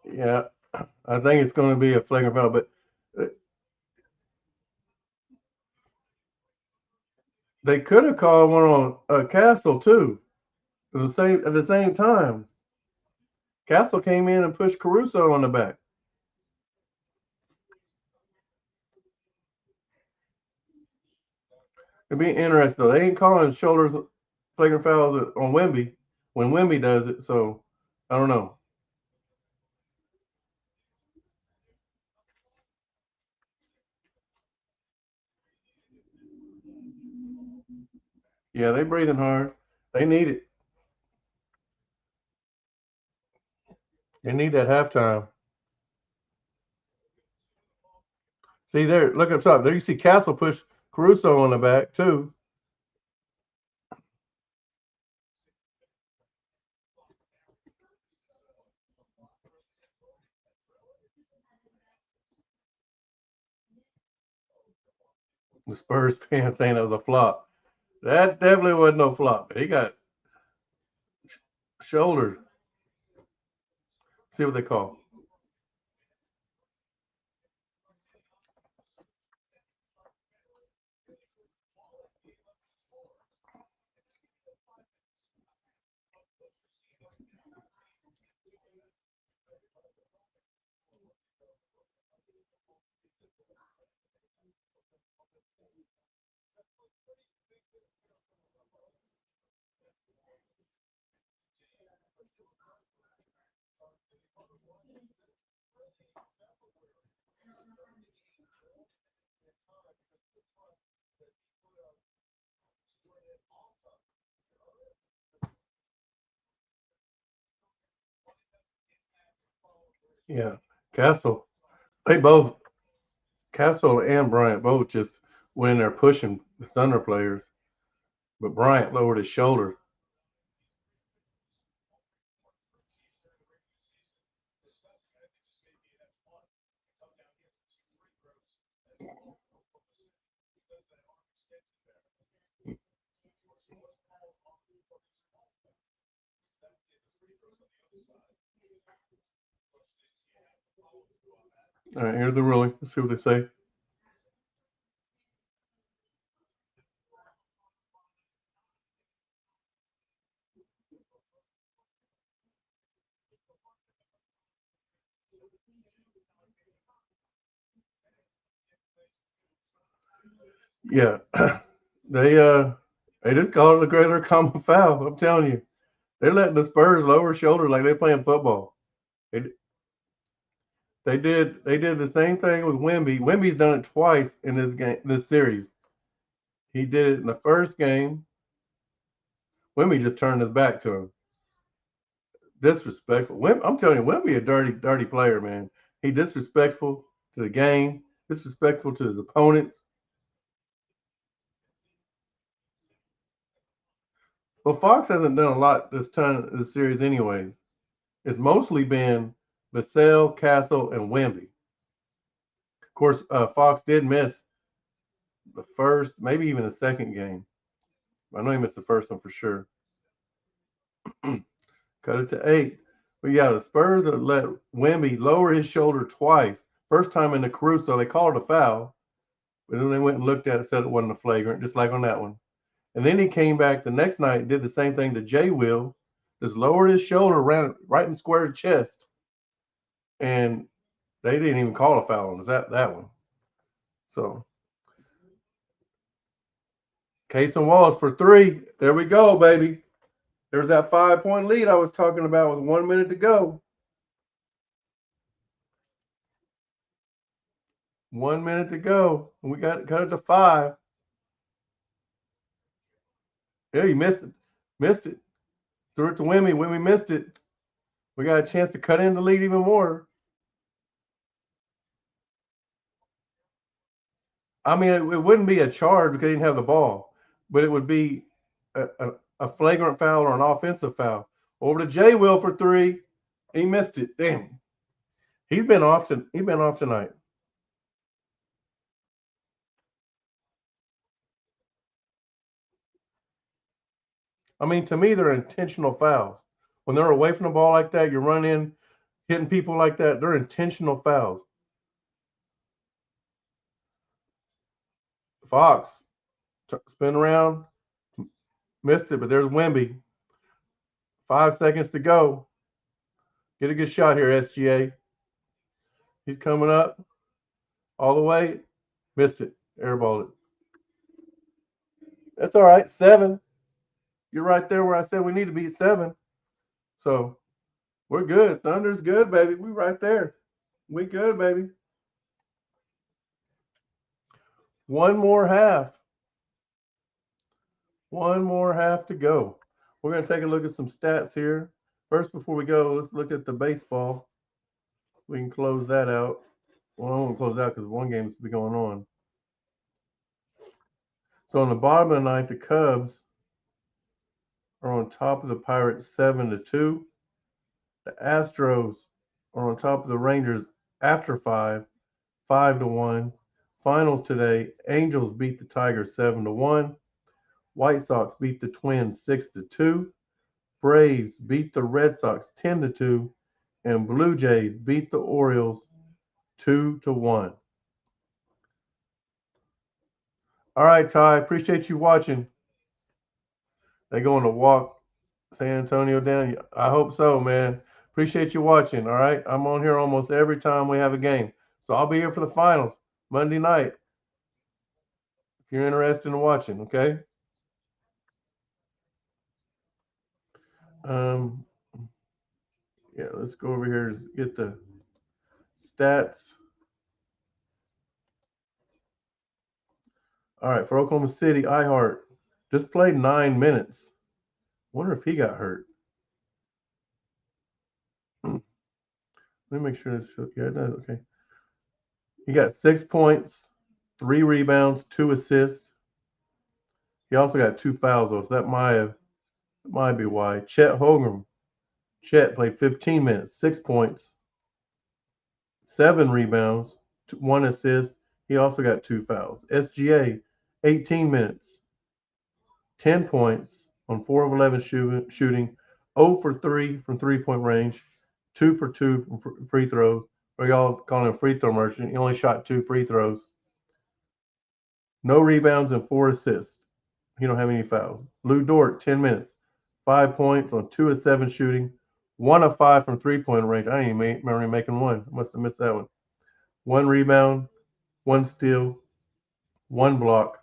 Yeah, I think it's going to be a flagrant foul, but uh, they could have called one on Castle too. At the same time, Castle came in and pushed Caruso on the back. It'd be interesting though. They ain't calling shoulders flagrant fouls on Wemby when Wemby does it. So I don't know. Yeah, they breathing hard. They need it. They need that halftime. See there, look up top. There you see Castle push Caruso on the back too. The Spurs fans saying it was a flop. That definitely wasn't no flop. He got shouldered. See what they call. Yeah, Castle. They both Castle and Bryant both just went in there pushing the Thunder players, but Bryant lowered his shoulder. All right, here's the ruling. Let's see what they say. Yeah, they uh they just called it a greater common foul. I'm telling you, they're letting the Spurs lower shoulder like they're playing football. They, they did the same thing with Wemby. Wemby's done it twice in this game, this series. He did it in the first game. Wemby just turned his back to him. Disrespectful. I'm telling you, Wemby a dirty, dirty player, man. He disrespectful to the game, disrespectful to his opponents. Well, Fox hasn't done a lot this series, anyways. It's mostly been Vassell, Castle, and Wemby. Of course, Fox did miss the first, maybe even the second game. I know he missed the first one for sure. Cut it to 8. But yeah, the Spurs have let Wemby lower his shoulder twice. First time in the Caruso, they called it a foul. But then they went and looked at it, said it wasn't a flagrant, just like on that one. And then he came back the next night and did the same thing to Jay Will. Just lowered his shoulder, ran right in square chest. And they didn't even call a foul on that one. So Case and Wallace for 3. There we go, baby. There's that 5-point lead I was talking about with 1 minute to go. 1 minute to go. And we got cut it to 5. Yeah, you missed it. Missed it. Threw it to Wimmy. Wimmy missed it. We got a chance to cut in the lead even more. I mean, it wouldn't be a charge because he didn't have the ball, but it would be a flagrant foul or an offensive foul. Over to Jay Will for 3. He missed it. Damn. He's been off. He's been off tonight. I mean, to me, they're intentional fouls. When they're away from the ball like that, you're running, hitting people like that. They're intentional fouls. Fox spin around, missed it, but there's Wemby. 5 seconds to go. Get a good shot here, SGA. He's coming up all the way. Missed it. Airballed it. That's all right. 7. You're right there where I said we need to be at 7. So we're good. Thunder's good, baby. We right there. We good, baby. One more half. One more half to go. We're going to take a look at some stats here. First, before we go, let's look at the baseball. We can close that out. Well, I won't close out because one game's be going on. So on the bottom of the ninth, the Cubs are on top of the Pirates 7-2. The Astros are on top of the Rangers after 5-1. Finals today, Angels beat the Tigers 7-1. White Sox beat the Twins 6-2. Braves beat the Red Sox 10-2. And Blue Jays beat the Orioles 2-1. All right, Ty, appreciate you watching. They going to walk San Antonio down? I hope so, man. Appreciate you watching. All right. I'm on here almost every time we have a game. So I'll be here for the finals Monday night if you're interested in watching. Okay. Um, yeah, let's go over here and get the stats. All right. For Oklahoma City, iHeart just played 9 minutes. Wonder if he got hurt. Let me make sure this. Yeah, it does. Okay. He got 6 points, 3 rebounds, 2 assists. He also got 2 fouls, though, so that might be why. Chet Holmgren. Chet played 15 minutes, 6 points, 7 rebounds, 1 assist. He also got 2 fouls. SGA, 18 minutes, 10 points on 4 of 11 shooting, 0 for 3 from 3-point range, 2 for 2 from free throws. Or y'all calling him free throw merchant. He only shot 2 free throws. No rebounds and 4 assists. He don't have any fouls. Lou Dort, 10 minutes, 5 points on 2 of 7 shooting, 1 of 5 from 3-point range. I ain't remember him making one. I must have missed that one. 1 rebound, 1 steal, 1 block.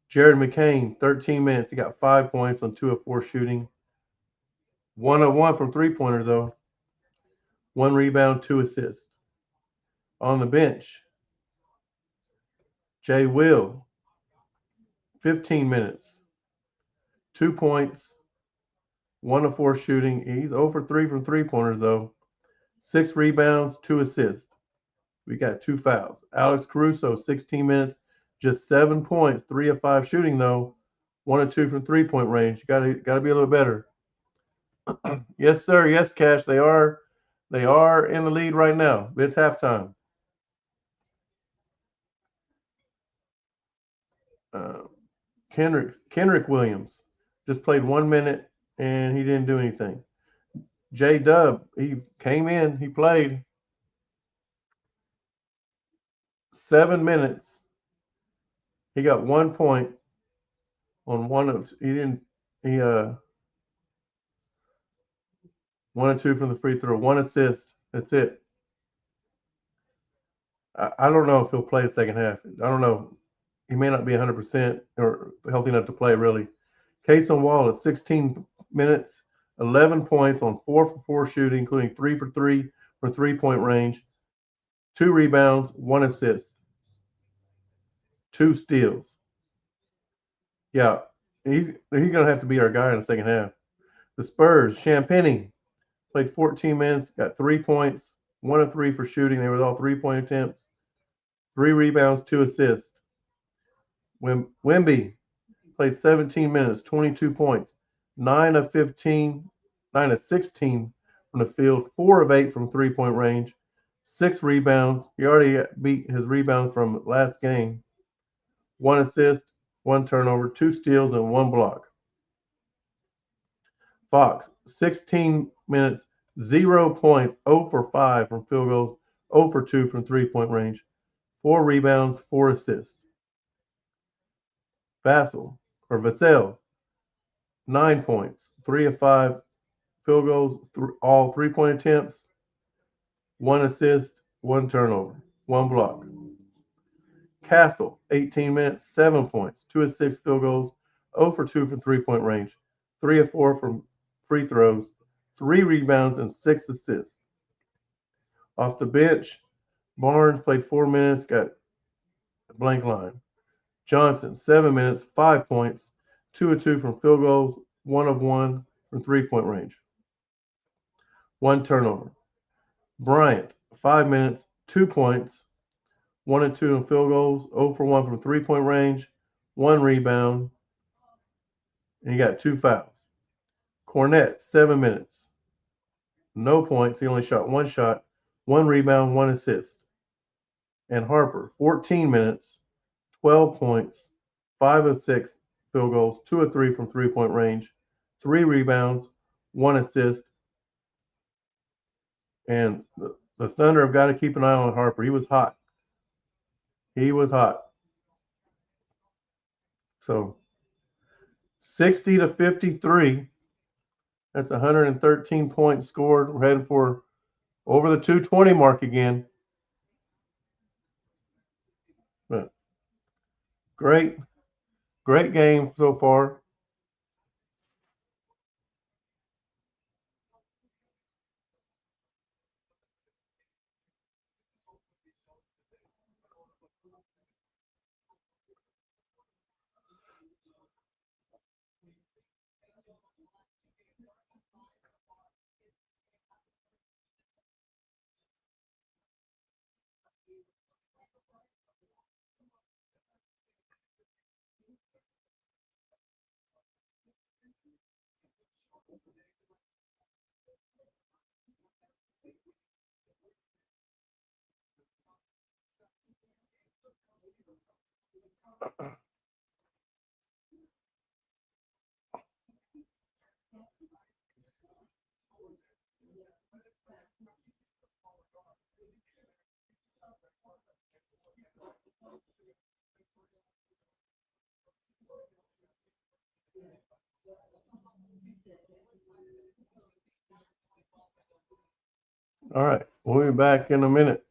Jared McCain, 13 minutes. He got 5 points on 2 of 4 shooting. 1 of 1 from 3-pointers, though. 1 rebound, 2 assists. On the bench, Jay Will, 15 minutes, 2 points, 1 of 4 shooting. He's 0 for 3 from 3-pointers, though. 6 rebounds, 2 assists. We got 2 fouls. Alex Caruso, 16 minutes, just 7 points, 3 of 5 shooting, though. 1 and 2 from 3-point range. Got to be a little better. Yes, sir. Yes, Cash. They are in the lead right now. It's halftime. Uh, Kendrick Williams just played 1 minute and he didn't do anything. J Dub, he came in, he played 7 minutes. He got 1 point on one of he didn't he 1 and 2 from the free throw, 1 assist. That's it. I don't know if he'll play the second half. I don't know. He may not be 100% or healthy enough to play really. Cason Wallace, 16 minutes, 11 points on 4 for 4 shooting, including 3 for 3 from 3-point range, 2 rebounds, 1 assist, 2 steals. Yeah, he's gonna have to be our guy in the second half. The Spurs, Champagny played 14 minutes, got 3 points, 1 of 3 for shooting. They were all 3-point attempts, 3 rebounds, 2 assists. Wimby played 17 minutes, 22 points, 9 of 15, 9 of 16 from the field, 4 of 8 from 3-point range, 6 rebounds. He already beat his rebounds from last game. 1 assist, 1 turnover, 2 steals, and 1 block. Fox, 16 minutes, 0 points, 0 for 5 from field goals, 0 for 2 from 3-point range, 4 rebounds, 4 assists. Vassell, 9 points, 3 of 5 field goals, all 3-point attempts, 1 assist, 1 turnover, 1 block. Castle, 18 minutes, 7 points, 2 of 6 field goals, 0 for 2 from 3-point range, 3 of 4 from free throws, 3 rebounds, and 6 assists. Off the bench, Barnes played 4 minutes, got a blank line. Johnson, 7 minutes, 5 points, 2 of 2 from field goals, 1 of 1 from 3-point range, 1 turnover. Bryant, 5 minutes, 2 points, 1 and 2 in field goals, 0 for 1 from 3-point range, 1 rebound, and he got 2 fouls. Cornette, 7 minutes, no points. He only shot 1 shot, 1 rebound, 1 assist. And Harper, 14 minutes, 12 points, 5 of 6 field goals, 2 of 3 from 3-point range, 3 rebounds, 1 assist. And the Thunder have got to keep an eye on Harper. He was hot. He was hot. So 60-53. That's 113 points scored. We're heading for over the 220 mark again. But great game so far. All right, we'll be back in a minute.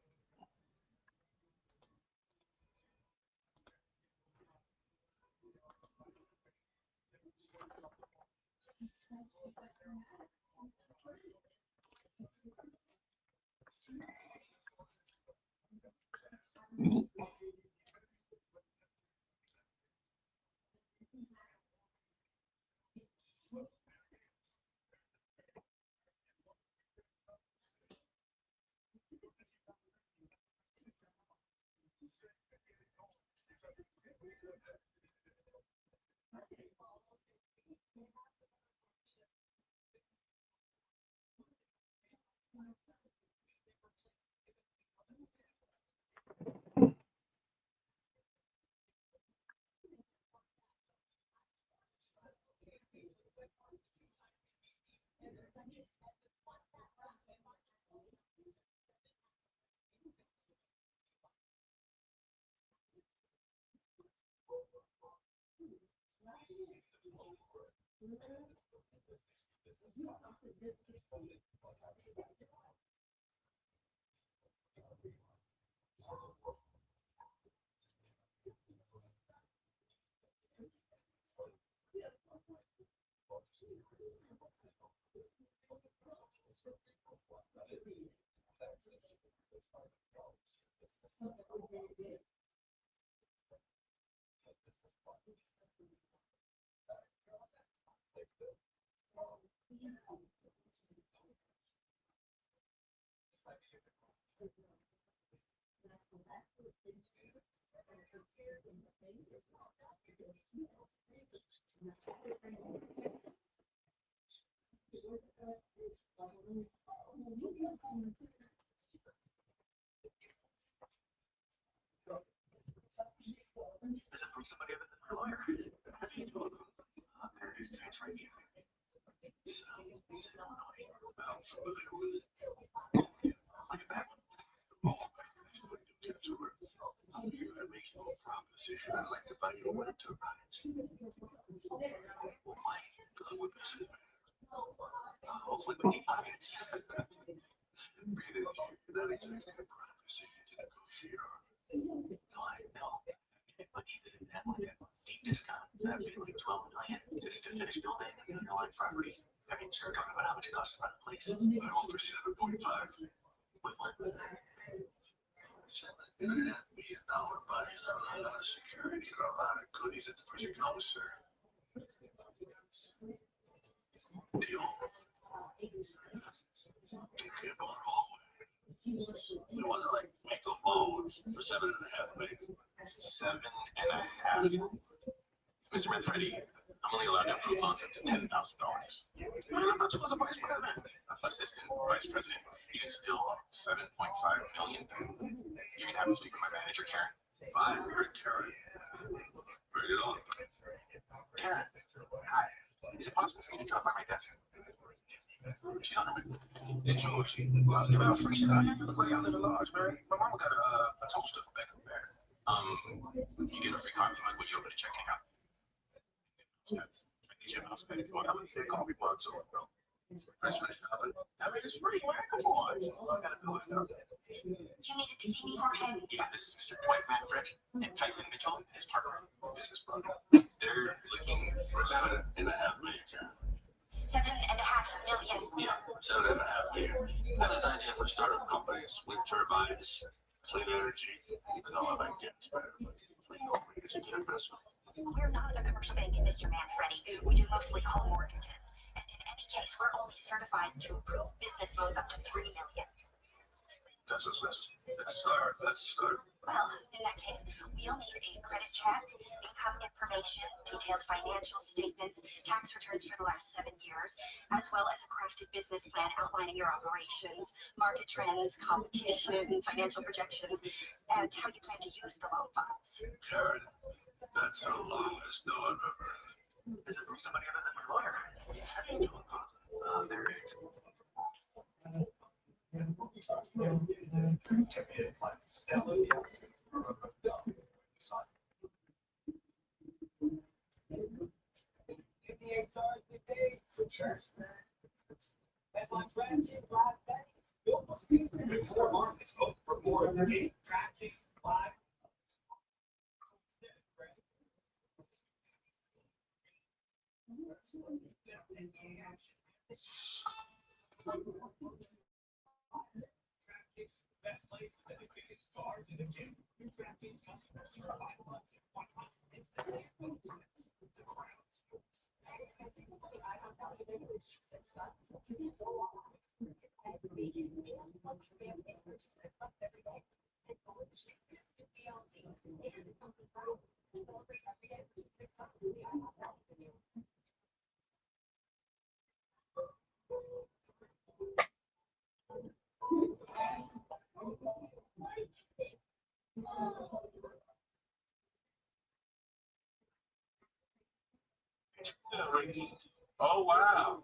Oh wow!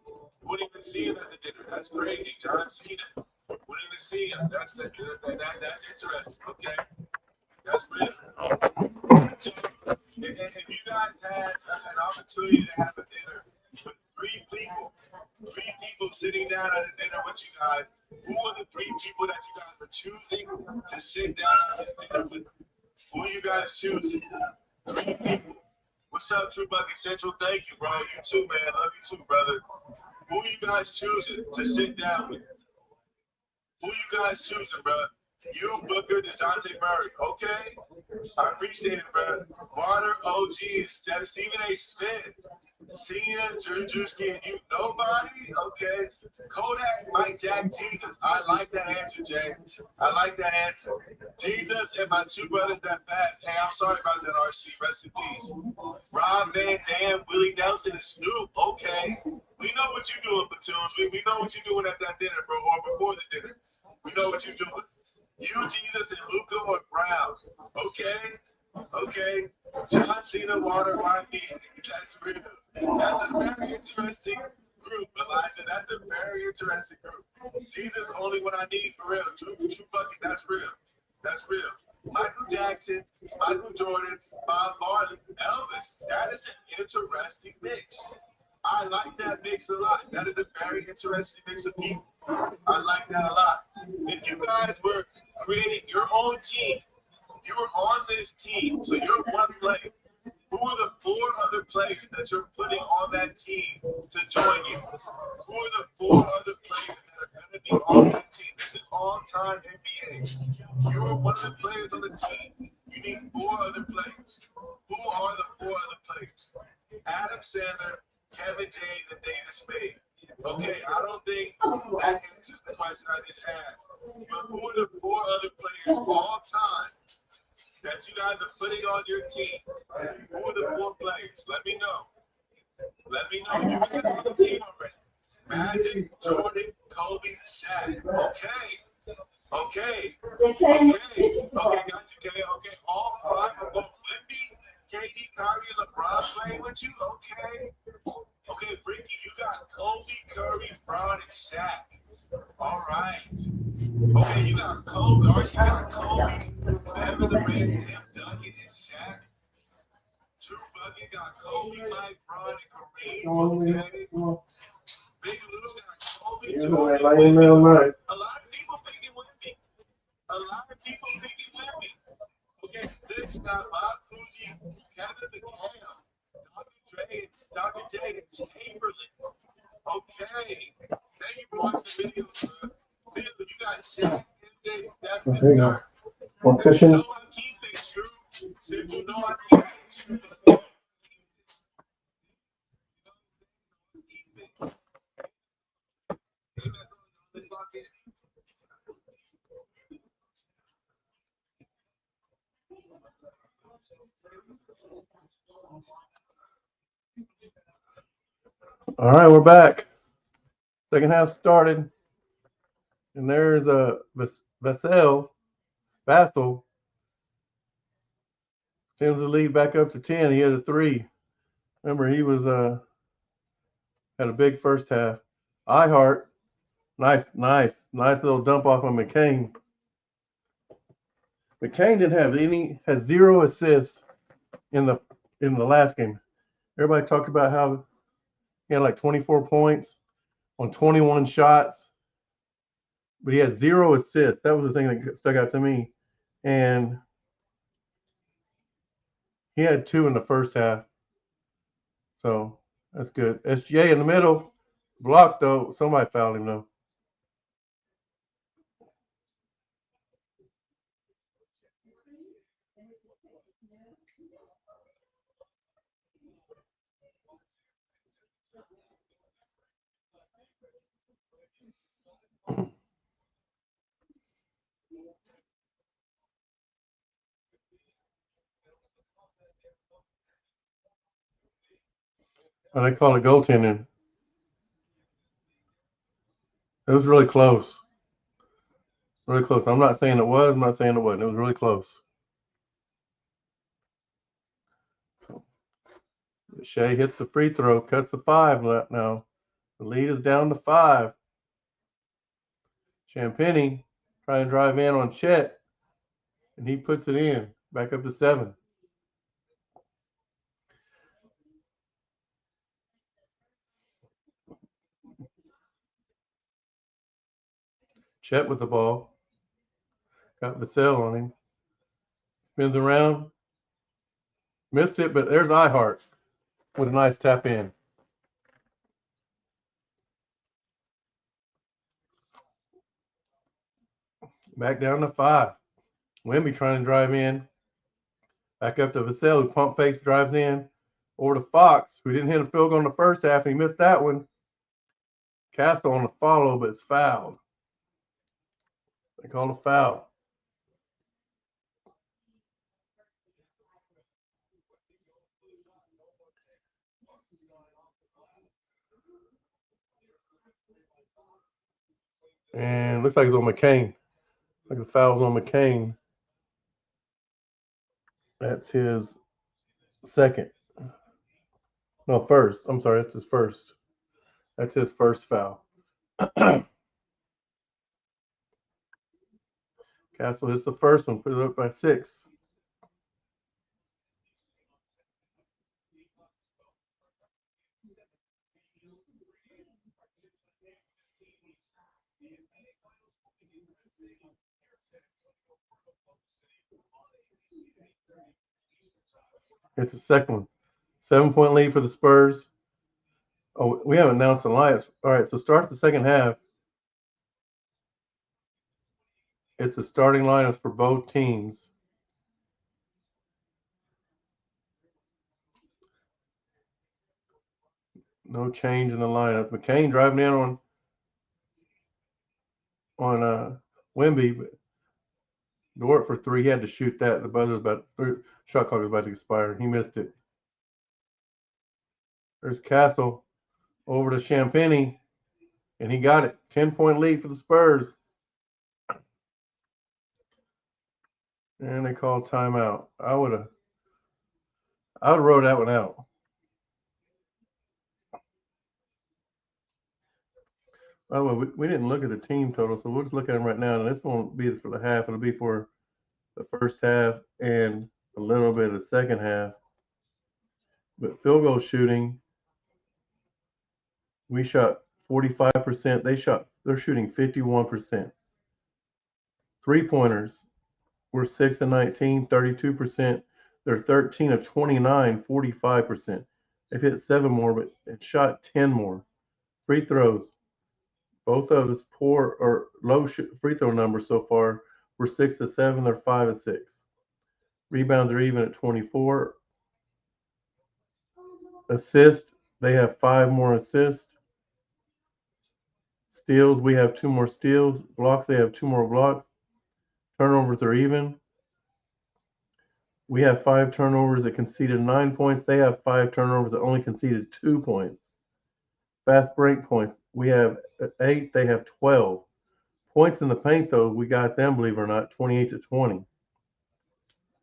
Wouldn't even see him at the dinner. That's crazy. John Cena. Wouldn't even see him. That's interesting. Okay, that's real. If you guys had an opportunity to have a dinner with three people sitting down at a dinner with you guys, who are the three people that you guys are choosing to sit down at this dinner with? Who are you guys choosing? Three people. What's up, True Bucket Central? Thank you, bro. You too, man. Love you too, brother. Who are you guys choosing to sit down with? Who you guys choosing, bro? You, Booker, DeJounte Murray. Okay? I appreciate it, bro. Water, OG, Stephen A. Smith. Cena, Drewski, and you nobody? Okay. Kodak, Mike, Jack, Jesus. I like that answer, Jay. I like that answer. Jesus and my two brothers that passed. Hey, I'm sorry about that, RC. Rest in peace. Rob Van Dam, Willie Nelson, and Snoop. Okay. We know what you're doing, Platoons. We know what you're doing at that dinner, bro, or before the dinner. We know what you're doing. You, Jesus, and Luca or Brown. Okay. Okay. John Cena, Water, Rodney. That's real. That's a very interesting group, Elijah. That's a very interesting group. Jesus, only what I need for real. True bucket. That's real. That's real. Michael Jackson, Michael Jordan, Bob Marley, Elvis. That is an interesting mix. I like that mix a lot. That is a very interesting mix of people. I like that a lot. If you guys were creating your own team, you were on this team, so you're one player. Who are the four other players that you're putting on that team to join you? Who are the four other players that are going to be on that team? This is all-time NBA. You are one of the players on the team. You need four other players. Who are the four other players? Adam Sandler, Kevin James, and David Spade. Okay, I don't think that answers the question I just asked. But who are the four other players all time that you guys are putting on your team? Who are the four players? Let me know. Let me know. You guys are on the team already. Magic, Jordan, Kobe, Shaq. Okay. Okay. Okay. Okay, got you, Kay. Okay, all five of them. Wemby, KD, Kyrie, and LeBron playing with you? Okay. Okay, Ricky, you got Kobe, Curry, Brown, and Shaq. All right. Okay, you got Kobe. Archie got Kobe, Kevin Durant, Tim Duncan, and Shaq. True Bucky got Kobe, Mike, Bron, and Kareem. Okay. Big Lou got Kobe, Jordan, Wemby. A lot of people thinking Wemby. A lot of people thinking Wemby. Okay, Lips got Bob Cousy, Kevin McHale, Dr. Dre, Dr. J, and Chamberlain. Okay. Thank you for watching the video, bro. Bill, you got Shaq, MJ, Steph, and Dirk. One You cushion. know I keep things true. Since you know I keep things true. All right, we're back. Second half started, and there's a Vassell sends the lead back up to 10. He had a three. Remember, he was had a big first half. Ihart, nice little dump off on McCain. McCain didn't have has zero assists in the last game. Everybody talked about how he had like 24 points on 21 shots, but he had zero assists. That was the thing that stuck out to me. And he had two in the first half. So that's good. SGA in the middle. Blocked though. Somebody fouled him though. And they call it goaltending. It was really close. Really close. I'm not saying it was. I'm not saying it wasn't. It was really close. Shea hits the free throw, cuts the five now. The lead is down to 5. Champagny trying to drive in on Chet, and he puts it in. Back up to 7. Chet with the ball. Got Vassell on him. Spins around. Missed it, but there's iHeart with a nice tap in. Back down to 5. Wemby trying to drive in. Back up to Vassell, who pump fakes, drives in. Over to Fox, who didn't hit a field goal in the first half, and he missed that one. Castle on the follow, but it's fouled. They call a foul. And looks like it's on McCain. Like the foul's on McCain. That's his second. No, first. I'm sorry, that's his first. That's his first foul. Castle hits the first one, put it up by 6. It's the second one. 7-point lead for the Spurs. Oh, we haven't announced the lineups. All right, so start the second half. It's the starting lineups for both teams. No change in the lineup. McCain driving in on Wemby, but Dort for 3. He had to shoot that. The buzzer was shot clock was about to expire, and he missed it. There's Castle over to Champagny, and he got it. 10-point lead for the Spurs. And they called timeout. I would have wrote that one out. Oh, well, we didn't look at the team total, so we'll just look at them right now. And this won't be for the half. It'll be for the first half and a little bit of the second half. But field goal shooting, we shot 45%. They're shooting 51%. 3-pointers, we're 6 of 19, 32%. They're 13 of 29, 45%. They've hit 7 more, but it shot 10 more. Free throws, both of us poor or low free throw numbers so far. We're 6 of 7, they're 5 of 6. Rebounds are even at 24. Assists, they have 5 more assists. Steals, we have 2 more steals. Blocks, they have 2 more blocks. Turnovers are even. We have 5 turnovers that conceded 9 points. They have 5 turnovers that only conceded 2 points. Fast break points, we have 8. They have 12. Points in the paint, though, we got them, believe it or not, 28 to 20.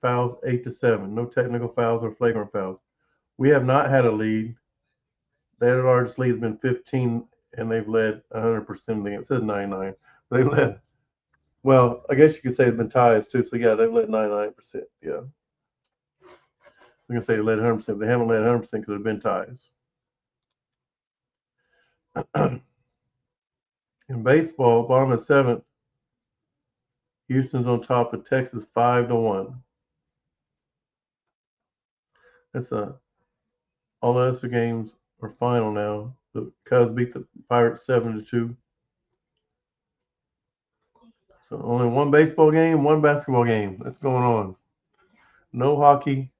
Fouls 8 to 7. No technical fouls or flagrant fouls. We have not had a lead. Their largest lead has been 15, and they've led 100% of the game. It says 99. They led. Well, I guess you could say it's been ties too. So yeah, they've led 99%. Yeah, I'm gonna say they led 100%. They haven't led 100% because they've been ties. In baseball, bottom of 7th, Houston's on top of Texas 5-1. That's all the other games are final now. The Cubs beat the Pirates 7-2. So only one baseball game, one basketball game. That's going on. No hockey.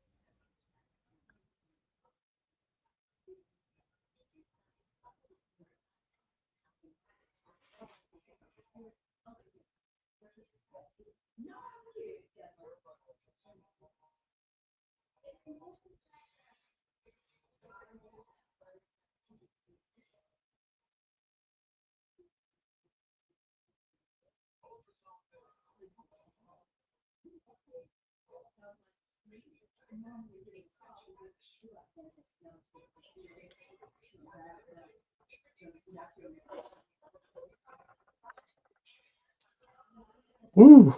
Woo.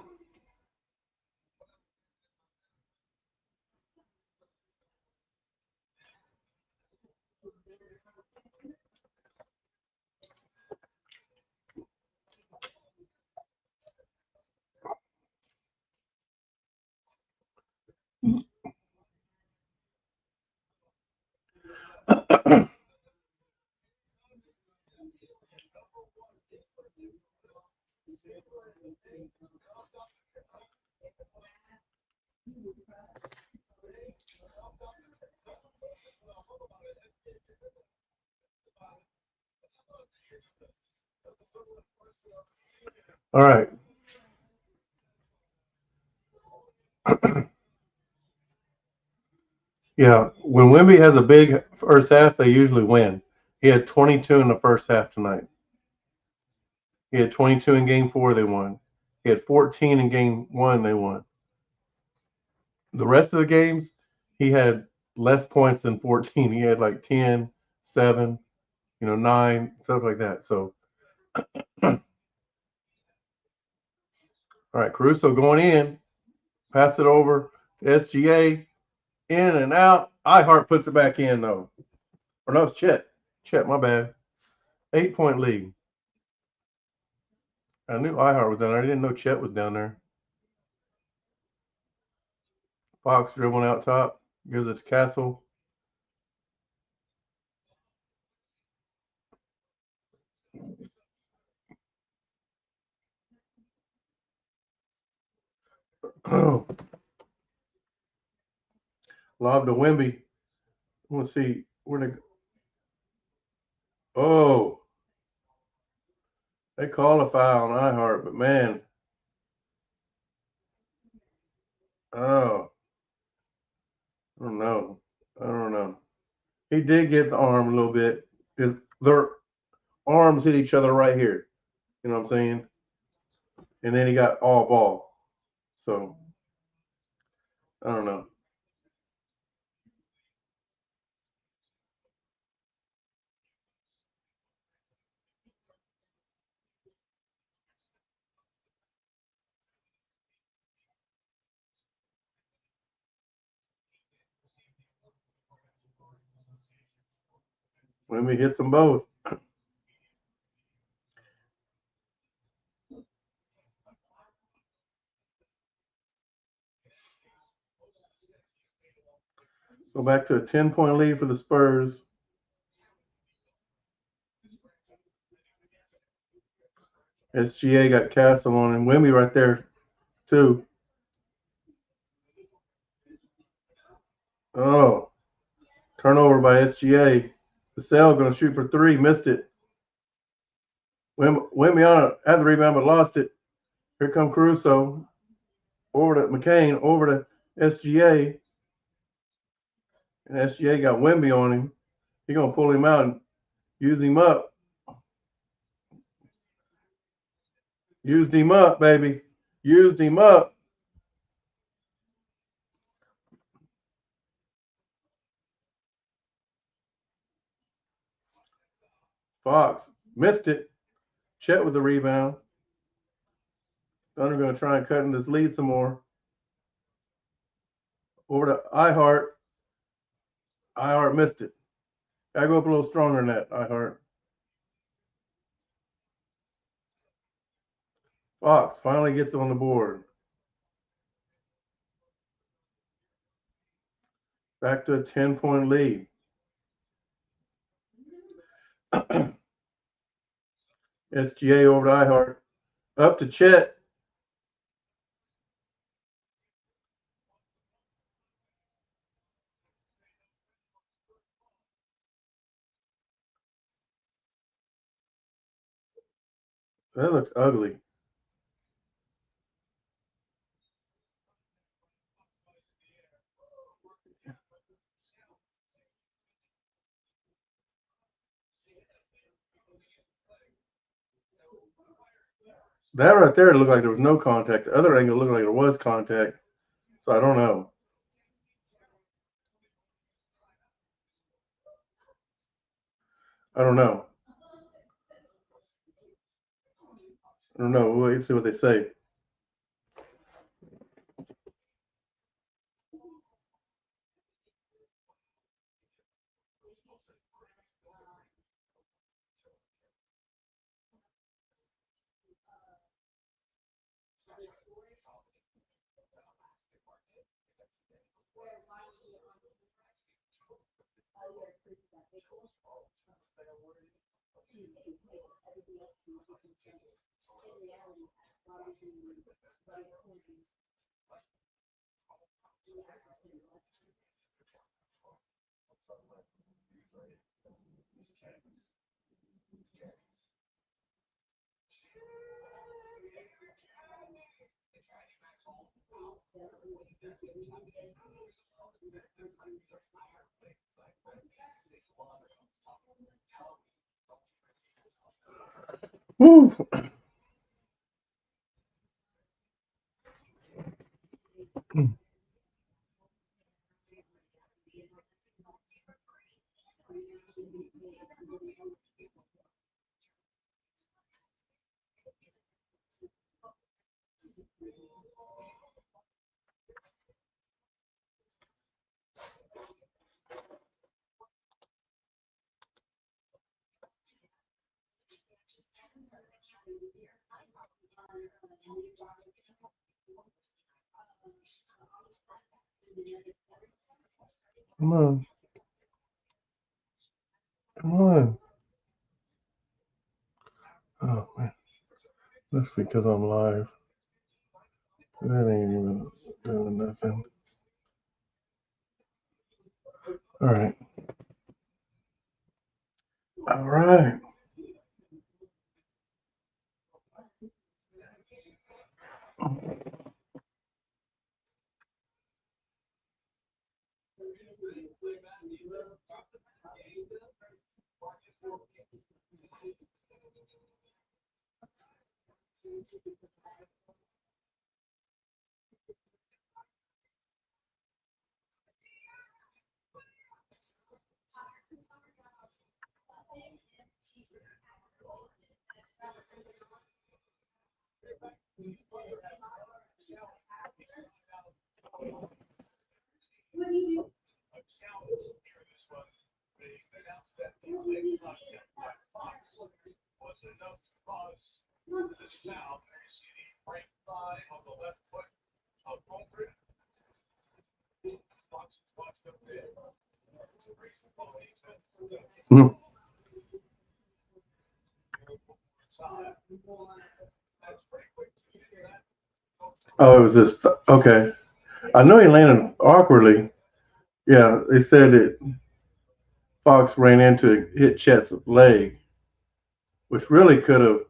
All right. Yeah, when Wimby has a big first half, they usually win. He had 22 in the first half tonight. He had 22 in game four, they won. He had 14 in game one, they won. The rest of the games, he had less points than 14. He had like 10, 7, 9, stuff like that. So, all right, Caruso going in, pass it over to SGA, in and out. iHeart puts it back in, though. Or no, it's Chet. Chet, my bad. 8-point lead. I knew iHeart was down there. I didn't know Chet was down there. Fox dribbling out top, gives it to Castle. Oh, lob to Wimby. Let's see where they. Oh, they call a foul on iHeart, but man, oh, I don't know. I don't know. He did get the arm a little bit. Their arms hit each other right here. You know what I'm saying? And then he got all ball. So I don't know. Wimby hits them both. So back to a 10-point lead for the Spurs. SGA got Castle on and Wimby right there too. Oh, turnover by SGA. Vassell going to shoot for three, missed it. Wimby had the rebound but lost it. Here come Caruso. Over to McCain, over to SGA. And SGA got Wimby on him. He's going to pull him out and use him up. Used him up, baby. Used him up. Fox missed it. Chet with the rebound. Thunder going to try and cut in this lead some more. Over to iHeart. iHeart missed it. Gotta go up a little stronger than that, iHeart. Fox finally gets on the board. Back to a 10-point lead. SGA over to iHeart. Up to Chet. That looks ugly. That right there looked like there was no contact. The other angle looked like there was contact. So I don't know. I don't know. I don't know. We'll wait and see what they say. Woo. Come on. Come on. Oh, man. That's because I'm live. That ain't even doing nothing. All right. All right. Mm. Oh, it was just okay. I know he landed awkwardly. Yeah, they said that Fox ran into it, hit Chet's leg, which really could have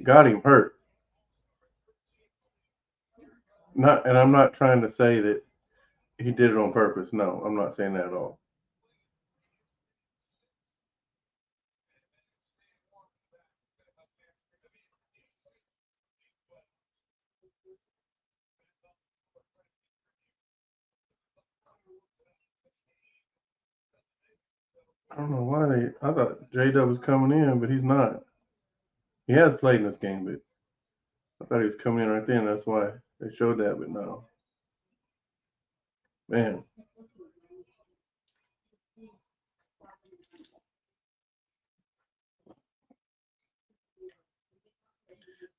got him hurt. Not, and I'm not trying to say that he did it on purpose. No, I'm not saying that at all. I don't know why they. I thought J Dub was coming in, but he's not. He has played in this game, but I thought he was coming in right then. That's why they showed that. But no, man,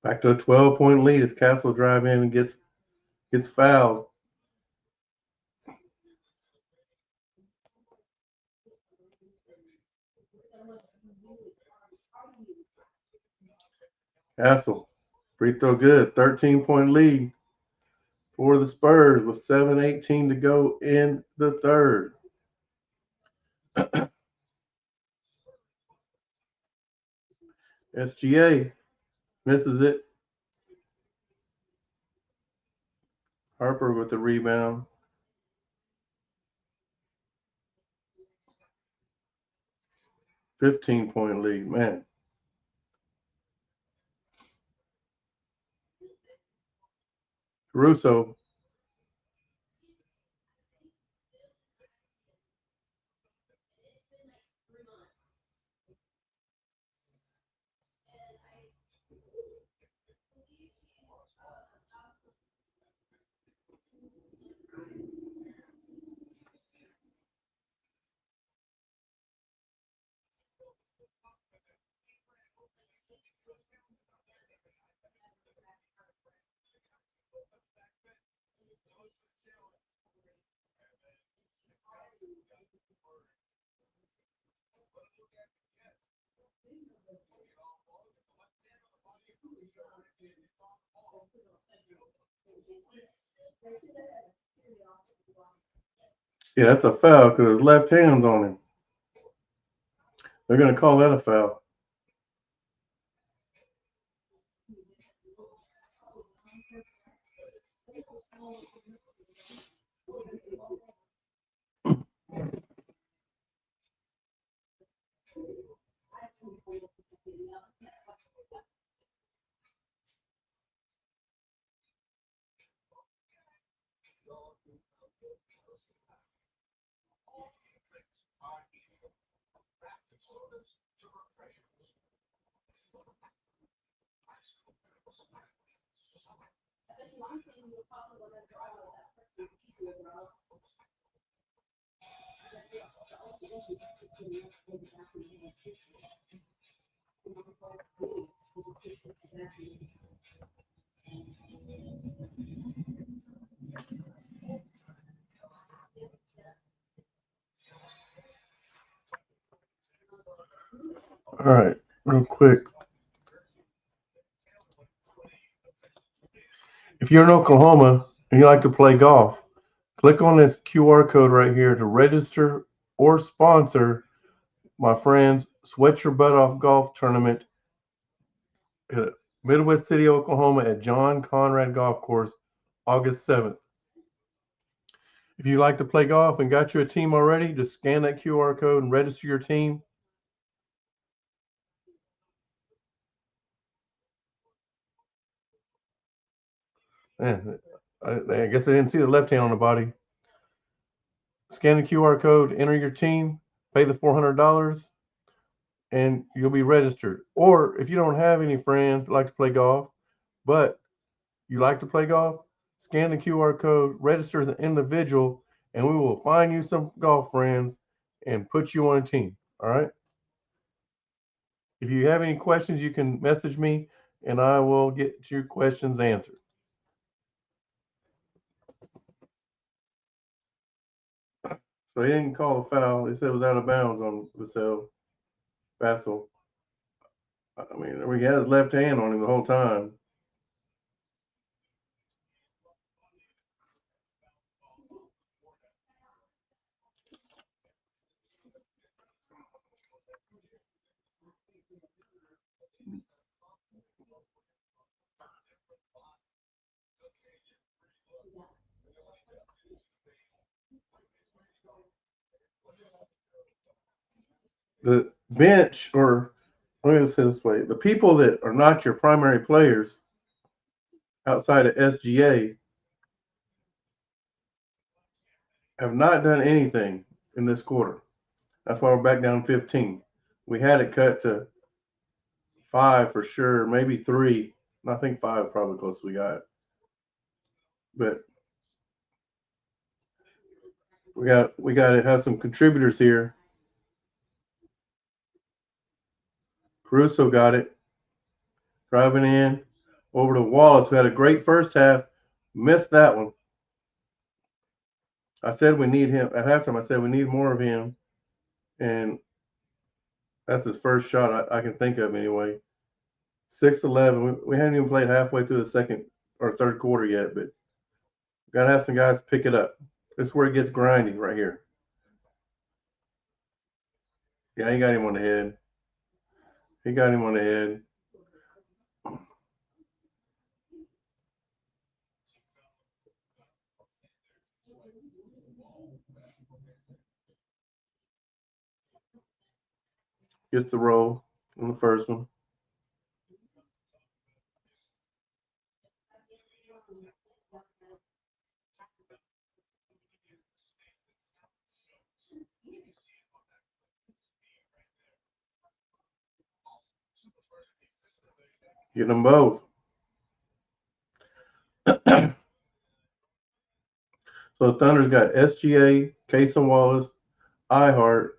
back to a 12-point lead as Castle drive in and gets fouled. Castle, free throw good. 13-point lead for the Spurs with 7:18 to go in the third. SGA misses it. Harper with the rebound. 15-point lead. Man, Caruso. Yeah, that's a foul because his left hand's on him. They're going to call that a foul. All right, real quick. If you're in Oklahoma and you like to play golf, click on this QR code right here to register or sponsor my friend's Sweat Your Butt Off Golf Tournament at Midwest City, Oklahoma at John Conrad Golf Course, August 7th. If you like to play golf and got you a team already, just scan that QR code and register your team. Man, I guess I didn't see the left hand on the body. Scan the QR code, enter your team, pay the $400, and you'll be registered. Or if you don't have any friends that like to play golf, but you like to play golf, scan the QR code, register as an individual, and we will find you some golf friends and put you on a team. All right. If you have any questions, you can message me and I will get your questions answered. So he didn't call a foul. They said it was out of bounds on Vassell. I mean, he had his left hand on him the whole time. The bench, or let me say this way: the people that are not your primary players outside of SGA have not done anything in this quarter. That's why we're back down 15. We had it cut to 5 for sure, maybe 3. I think 5 probably close we got. But we got to have some contributors here. Caruso got it, driving in over to Wallace, who had a great first half, missed that one. I said we need him at halftime. I said we need more of him, and that's his first shot I can think of anyway. 6-11. We haven't even played halfway through the second or third quarter yet, but got to have some guys pick it up. This is where it gets grindy right here. Yeah, he got him on the head. He got him on the head. Gets the roll on the first one. Get them both. So the Thunder's got SGA, Kason Wallace, iHeart.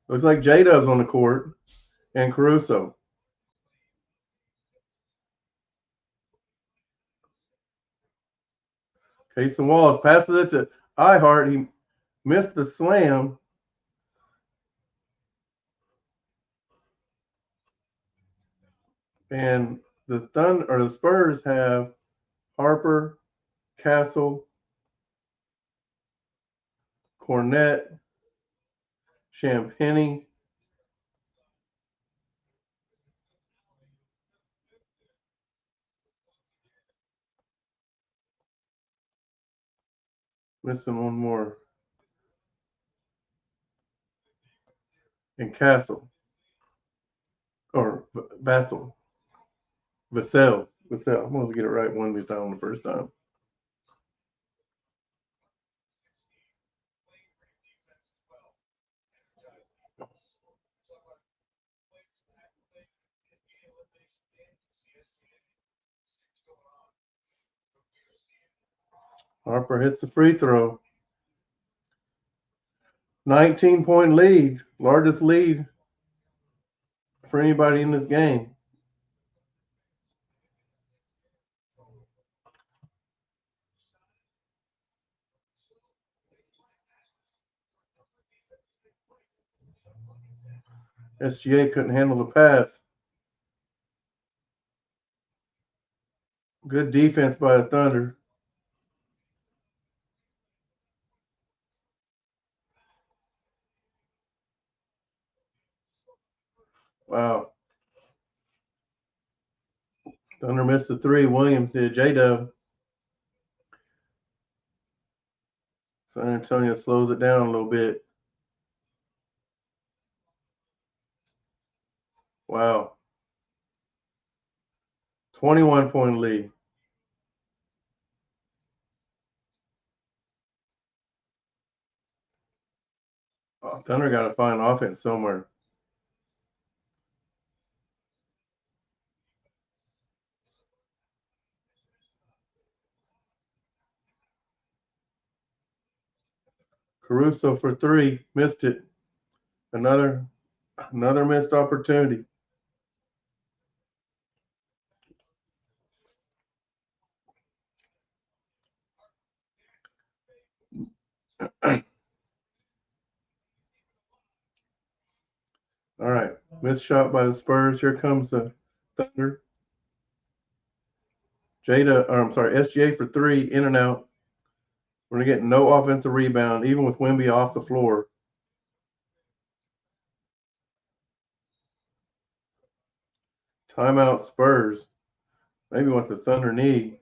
Looks like J Dub's on the court, and Caruso. Kason Wallace passes it to iHeart. He missed the slam. And the Spurs have Harper, Castle, Cornette, Champagny, missing one more, and Castle or Vassell, Vassell. Vassell. I'm going to get it right one this time the first time. Harper hits the free throw. 19-point lead, largest lead for anybody in this game. SGA couldn't handle the pass. Good defense by the Thunder. Wow. Thunder missed the three. Williams did. J-Dub. San Antonio slows it down a little bit. Wow. 21-point lead. Oh, Thunder got to find offense somewhere. Caruso for three. Missed it. Another missed opportunity. All right. Missed shot by the Spurs. Here comes the Thunder. SGA for three, in and out. We're going to get no offensive rebound, even with Wemby off the floor. Timeout Spurs. Maybe what the Thunder need.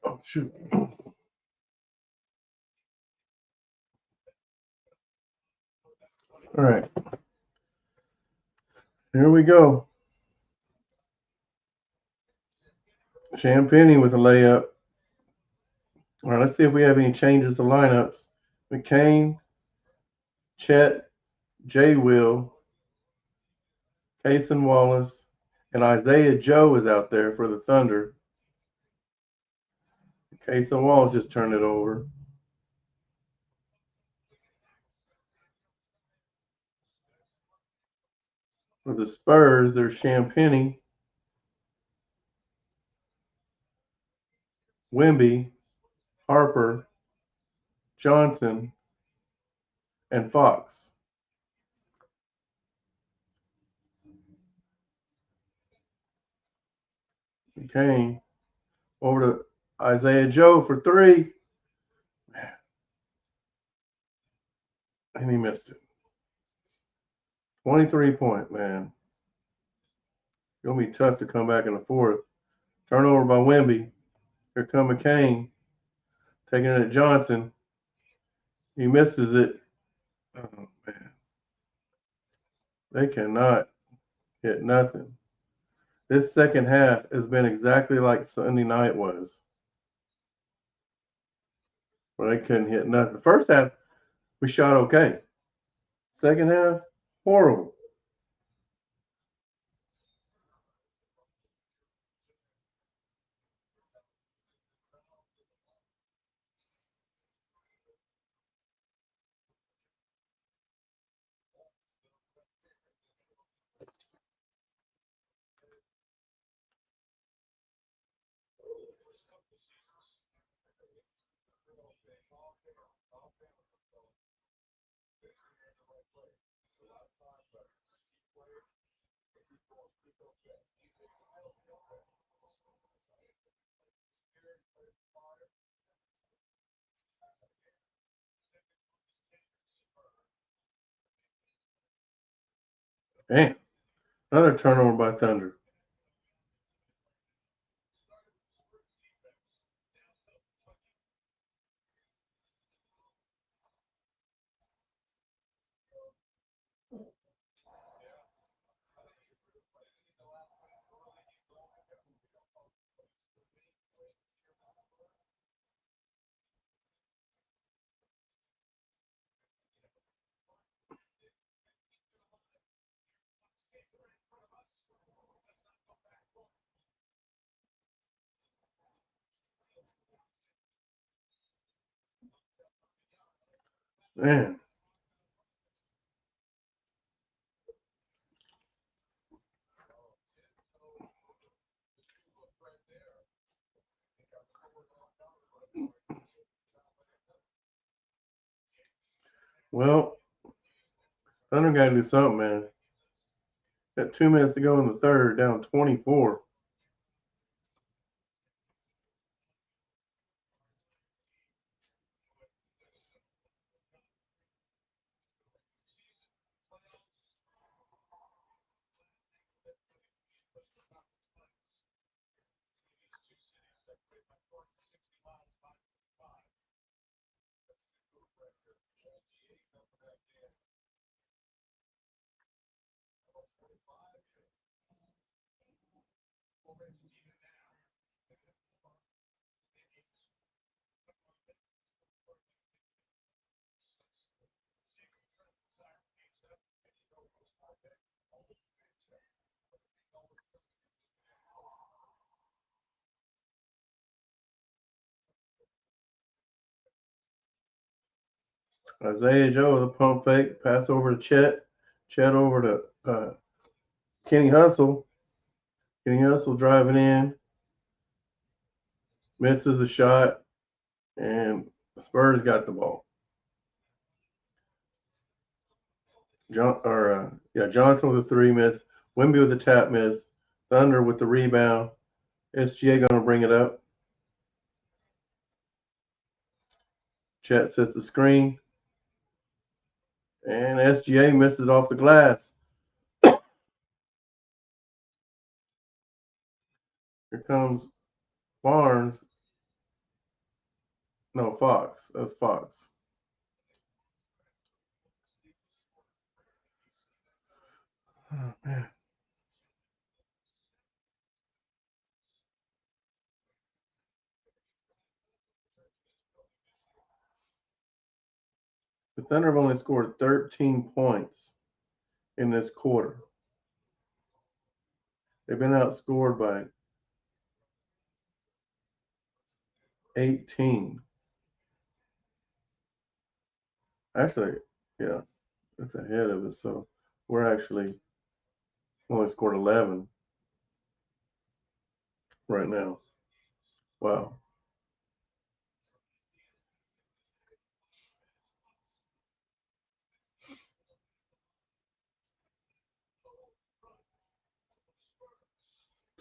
Oh, shoot. All right. Here we go. Champagny with a layup. All right, let's see if we have any changes to lineups. McCain, Chet, J. Will, Cason Wallace, and Isaiah Joe is out there for the Thunder. Cason Wallace just turned it over. For the Spurs, there's Champagny, Wemby, Harper, Johnson, and Fox. Kane over to Isaiah Joe for three. And he missed it. 23-point, man. It's going to be tough to come back in the fourth. Turnover by Wemby. Here come McCain. Taking it at Johnson. He misses it. Oh, man. They cannot hit nothing. This second half has been exactly like Sunday night was, where they couldn't hit nothing. The first half, we shot okay. Second half, horrible. Damn. Another turnover by Thunder. Man. Well, Thunder got to do something, man. Got 2 minutes to go in the third, down 24. Isaiah Joe, the pump fake, pass over to Chet. Chet over to Kenny Hustle. Kenny Hustle driving in, misses a shot, and Spurs got the ball. Johnson with a three miss. Wemby with a tap miss. Thunder with the rebound. SGA going to bring it up. Chet sets the screen. And SGA misses off the glass. Here comes Barnes. No, Fox. That's Fox. Oh, man. The Thunder have only scored 13 points in this quarter. They've been outscored by 18. Actually, yeah, that's ahead of us. So we're actually Only scored 11 right now. Wow.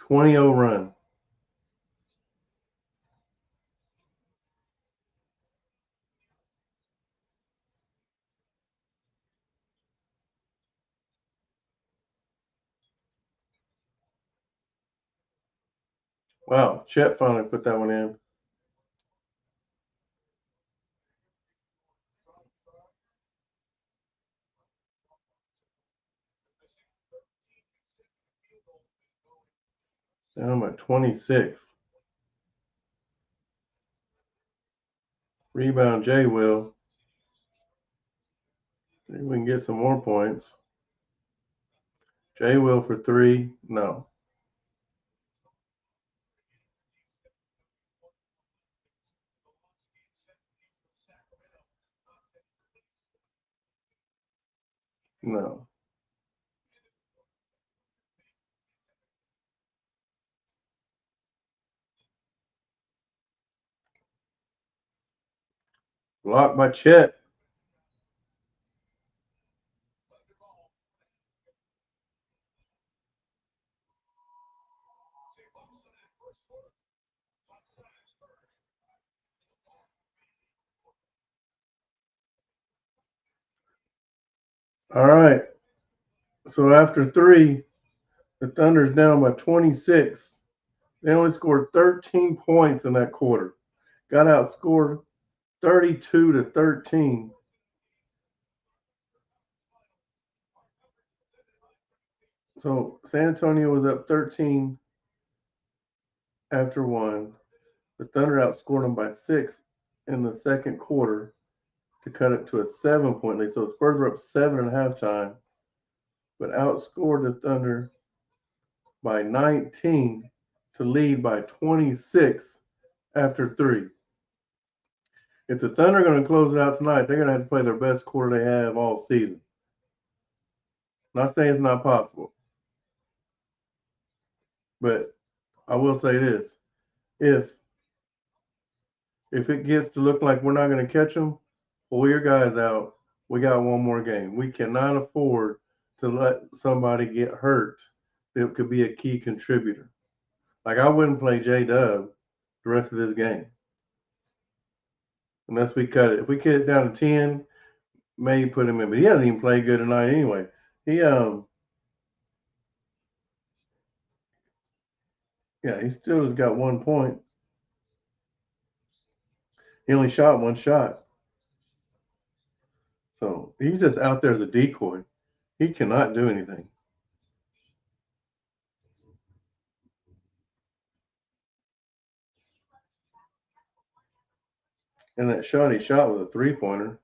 .20 run. Wow. Chet finally put that one in. Now I'm at 26. Rebound, Jay Will. See if we can get some more points. Jay Will for 3. No. No. Blocked by Chet. All right. So after 3, the Thunder's down by 26. They only scored 13 points in that quarter. Got outscored 32-13. So San Antonio was up 13 after 1. The Thunder outscored them by 6 in the second quarter to cut it to a 7-point lead. So the Spurs were up 7 at halftime, but outscored the Thunder by 19 to lead by 26 after 3. If the Thunder are going to close it out tonight, they're going to have to play their best quarter they have all season. Not saying it's not possible, but I will say this: if it gets to look like we're not going to catch them, pull your guys out. We got one more game. We cannot afford to let somebody get hurt that could be a key contributor. Like I wouldn't play J Dub the rest of this game unless we cut it. If we cut it down to 10, maybe put him in. But he hasn't even played good tonight anyway. He yeah, he still has got 1 point. He only shot 1 shot. So he's just out there as a decoy. He cannot do anything. And that shot he shot was a 3-pointer.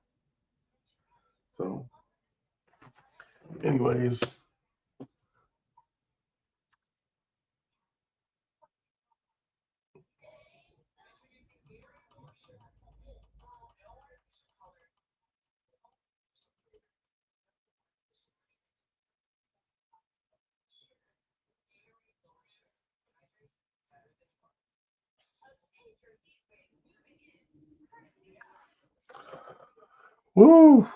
So, anyways, woo,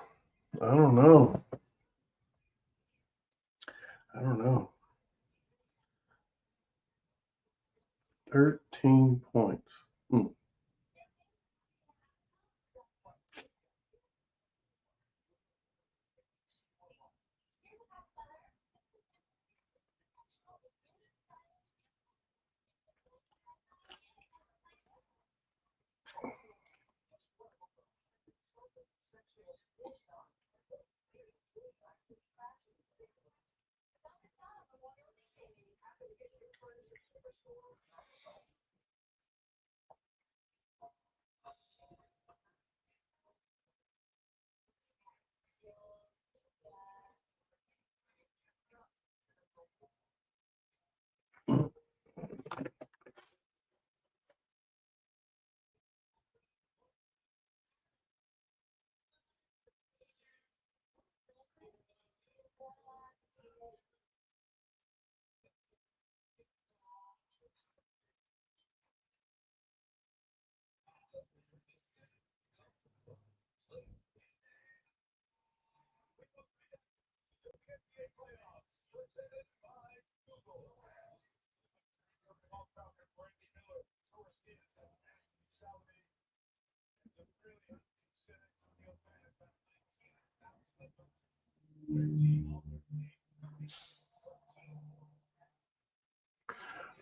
I don't know. I don't know. 13 points. Hmm.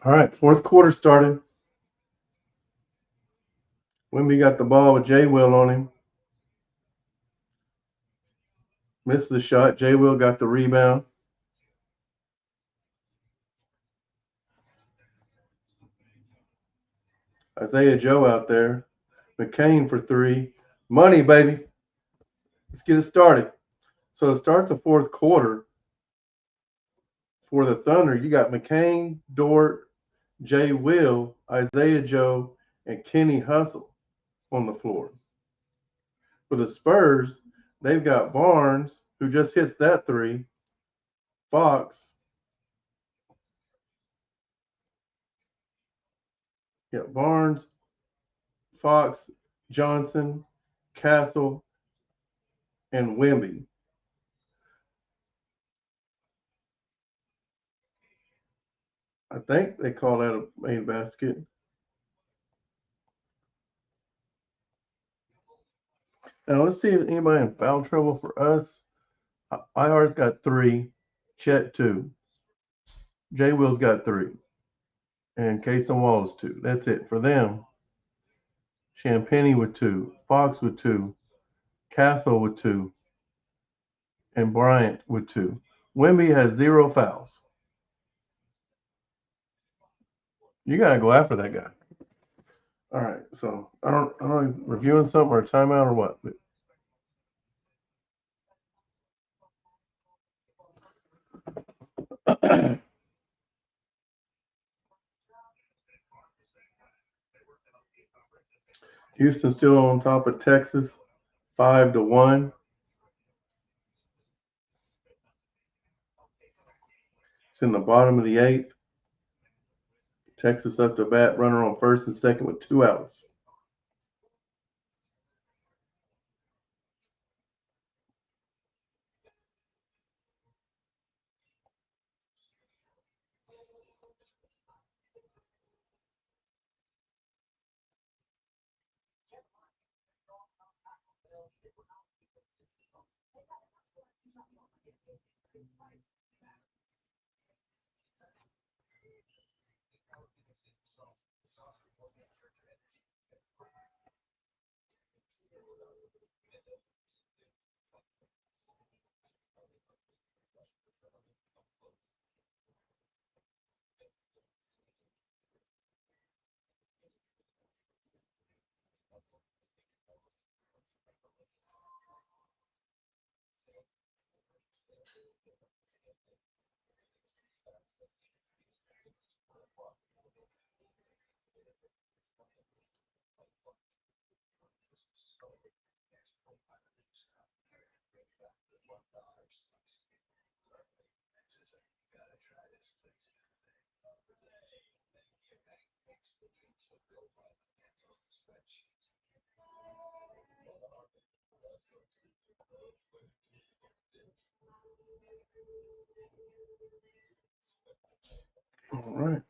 All right, fourth quarter started. Wimby got the ball with J Will on him. Missed the shot. J Will got the rebound. Isaiah Joe out there. McCain for three. Money, baby. Let's get it started. So to start the fourth quarter for the Thunder, you got McCain, Dort, Jay Will, Isaiah Joe, and Kenny Hustle on the floor. For the Spurs, they've got Barnes, who just hits that three, Fox, Barnes, Fox, Johnson, Castle, and Wemby. I think they call that a main basket. Now let's see if anybody in foul trouble for us. IR's got three, Chet two, J Will's got three, and Case and Wallace two. That's it for them. Champagny with two, Fox with two, Castle with two, and Bryant with two. Wemby has zero fouls. You gotta go after that guy. All right, so I don't know, reviewing something or a timeout or what. But Houston still on top of Texas, 5-1. It's in the bottom of the eighth. Texas up to bat, runner on first and second with 2 outs. All right.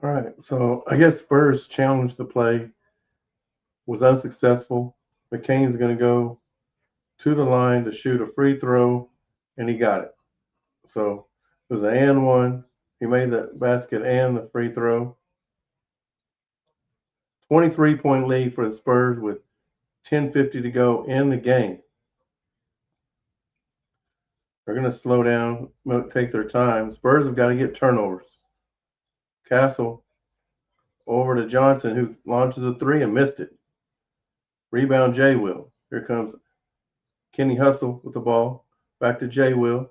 All right. So I guess Spurs challenged the play, was unsuccessful. McCain's going to go to the line to shoot a free throw, and he got it. So it was an and one. He made the basket and the free throw. 23-point lead for the Spurs with 10:50 to go in the game. They're going to slow down, take their time. Spurs have got to get turnovers. Castle over to Johnson, who launches a three and missed it. Rebound, Jay Will. Here comes Kenny Hustle with the ball. Back to Jay Will.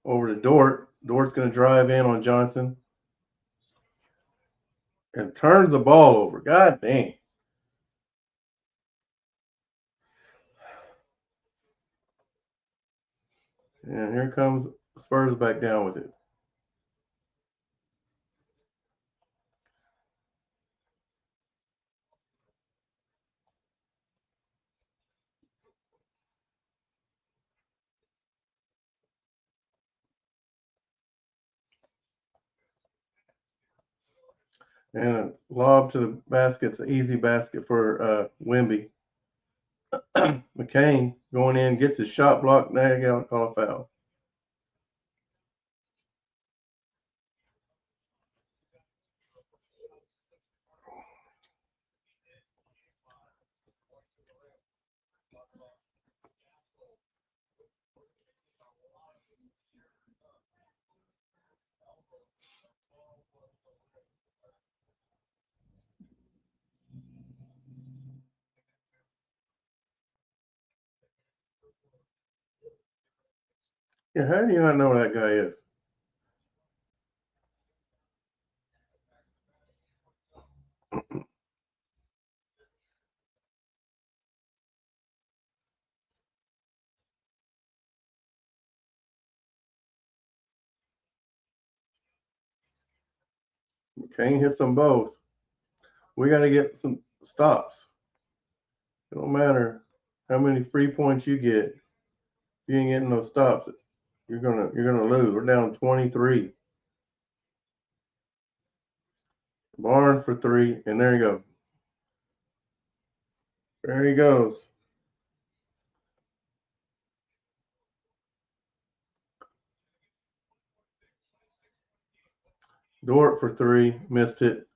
Over to Dort. Dort's going to drive in on Johnson and turns the ball over. God dang. And here comes Spurs back down with it. And a lob to the basket. It's an easy basket for Wemby. McCain going in, gets his shot blocked. Now you got to call a foul. Yeah, how do you not know where that guy is? McCain hits them both. We got to get some stops. It don't matter how many free points you get. If you ain't getting those stops, you're gonna lose. We're down 23. Barnes for three, and there you go. There he goes. Dort for three, missed it.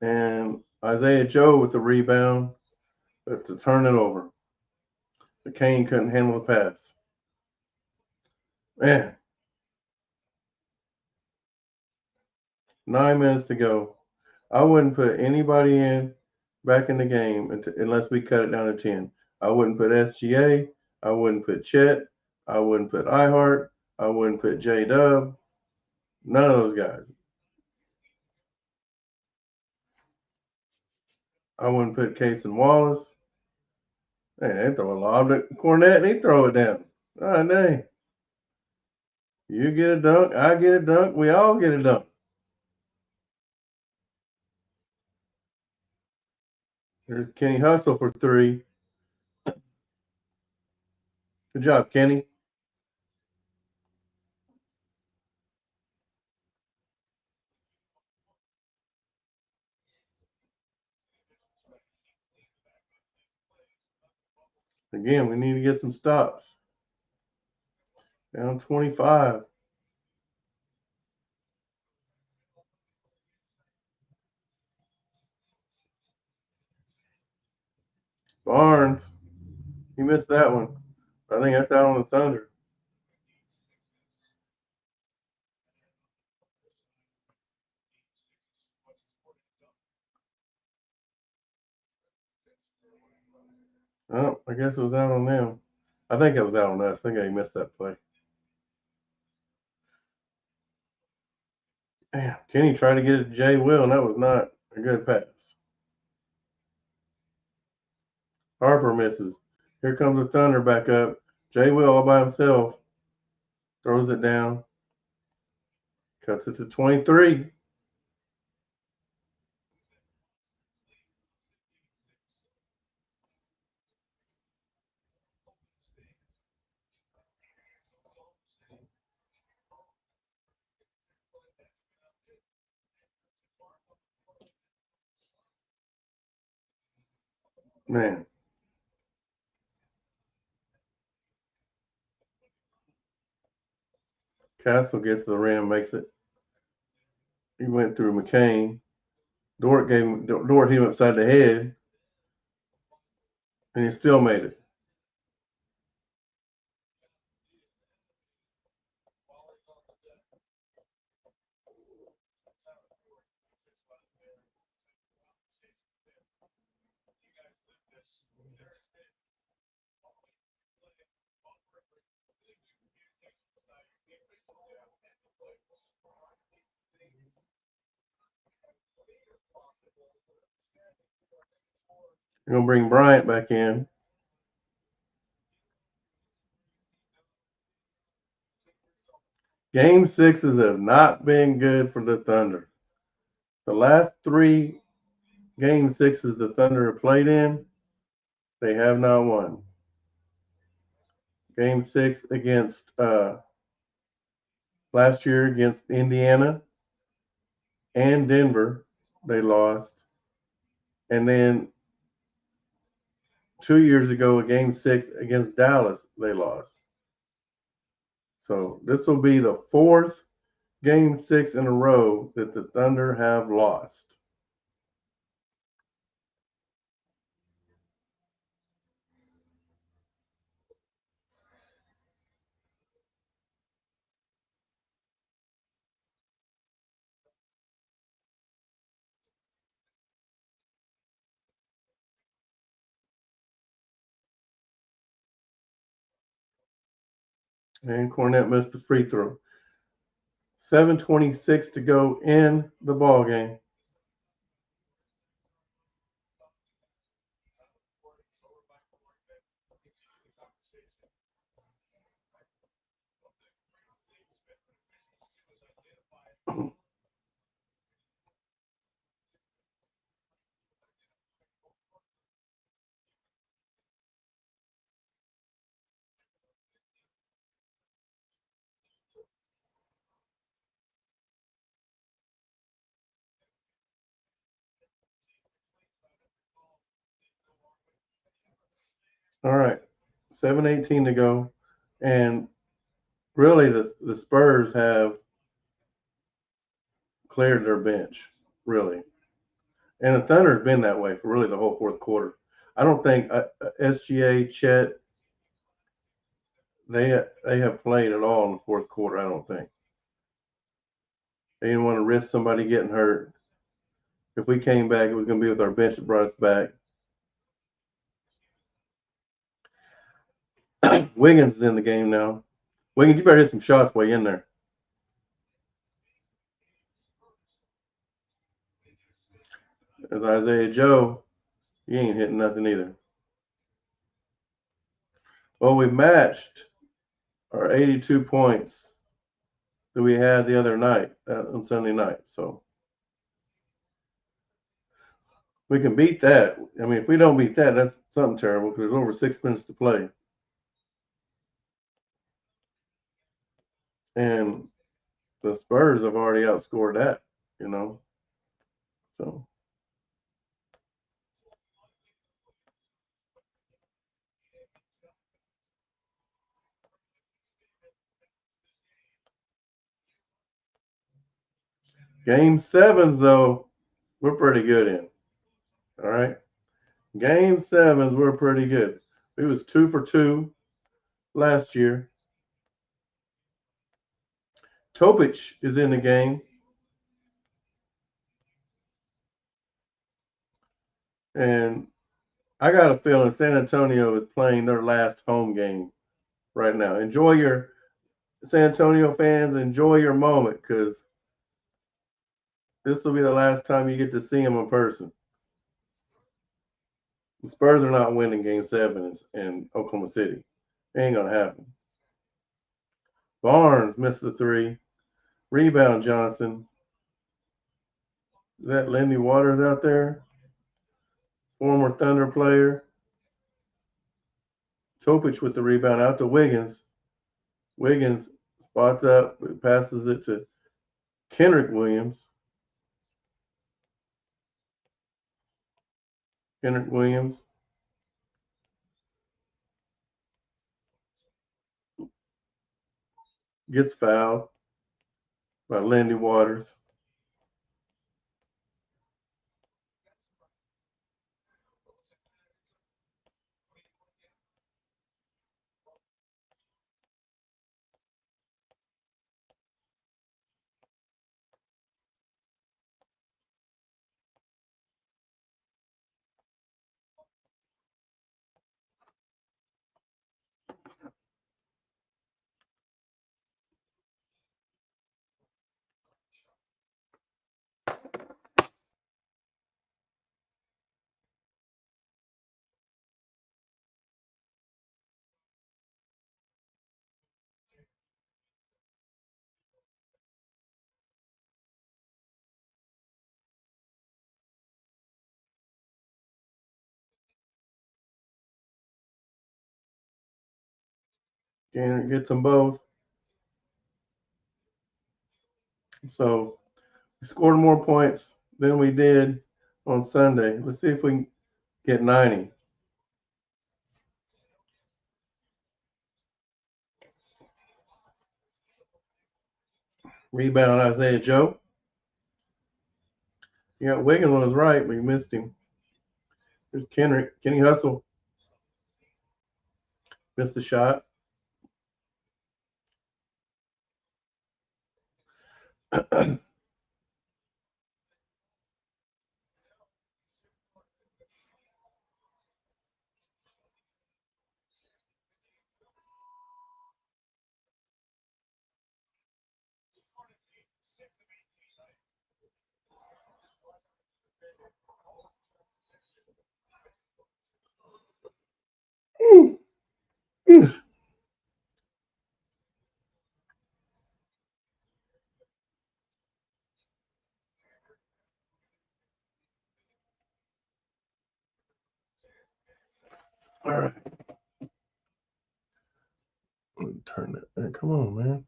And Isaiah Joe with the rebound, but to turn it over. McCain couldn't handle the pass. Man, 9 minutes to go. I wouldn't put anybody in back in the game unless we cut it down to 10. I wouldn't put SGA. I wouldn't put Chet. I wouldn't put iHeart. I wouldn't put J Dub. None of those guys. I wouldn't put Case and Wallace. Man, they throw a lob at Cornette and he throw it down. Oh, dang. You get a dunk, I get a dunk, we all get a dunk. There's Kenny Hustle for three. Good job, Kenny. Again, we need to get some stops. Down 25. Barnes, he missed that one. I think that's out on the Thunder. Oh, I guess it was out on them. I think it was out on us. I think they missed that play. Damn, Kenny tried to get it to Jay Will, and that was not a good pass. Harper misses. Here comes the Thunder back up. Jay Will all by himself throws it down. Cuts it to 23. Man, Castle gets to the rim, makes it. He went through McCain. Dort hit him upside the head, and he still made it. They're gonna bring Bryant back in. Game sixes have not been good for the Thunder. The last three game sixes the Thunder have played in, they have not won. Game six against last year against Indiana and Denver, they lost. And then 2 years ago, a game six against Dallas, they lost. So this will be the fourth game six in a row that the Thunder have lost. And Cornette missed the free throw. 7:26 to go in the ball game. All right, 7:18 to go, and really the Spurs have cleared their bench, really, and the Thunder have been that way for really the whole fourth quarter. I don't think SGA, Chet, they have played at all in the fourth quarter. I don't think they didn't want to risk somebody getting hurt. If we came back, it was going to be with our bench that brought us back. Wiggins is in the game now. Wiggins, you better hit some shots while you're in there. As Isaiah Joe, he ain't hitting nothing either. Well, we matched our 82 points that we had the other night on Sunday night. So we can beat that. I mean, if we don't beat that, that's something terrible because there's over 6 minutes to play. And the Spurs have already outscored that, you know. So game sevens, though, we're pretty good in. All right. Game sevens, we're pretty good. We was 2 for 2 last year. Topic is in the game. And I got a feeling San Antonio is playing their last home game right now. Enjoy your San Antonio fans, enjoy your moment because this will be the last time you get to see them in person. The Spurs are not winning game seven in Oklahoma City. It ain't going to happen. Barnes missed the three. Rebound Johnson. Is that Lindy Waters out there? Former Thunder player. Topic with the rebound out to Wiggins. Wiggins spots up, passes it to Kendrick Williams. Kendrick Williams gets fouled by Lindy Waters. Kendrick gets them both. So we scored more points than we did on Sunday. Let's see if we can get 90. Rebound Isaiah Joe. You got Wiggins on his right, but you missed him. There's Kendrick. Kenny Hustle missed the shot. All right. Turn that. Come on, man.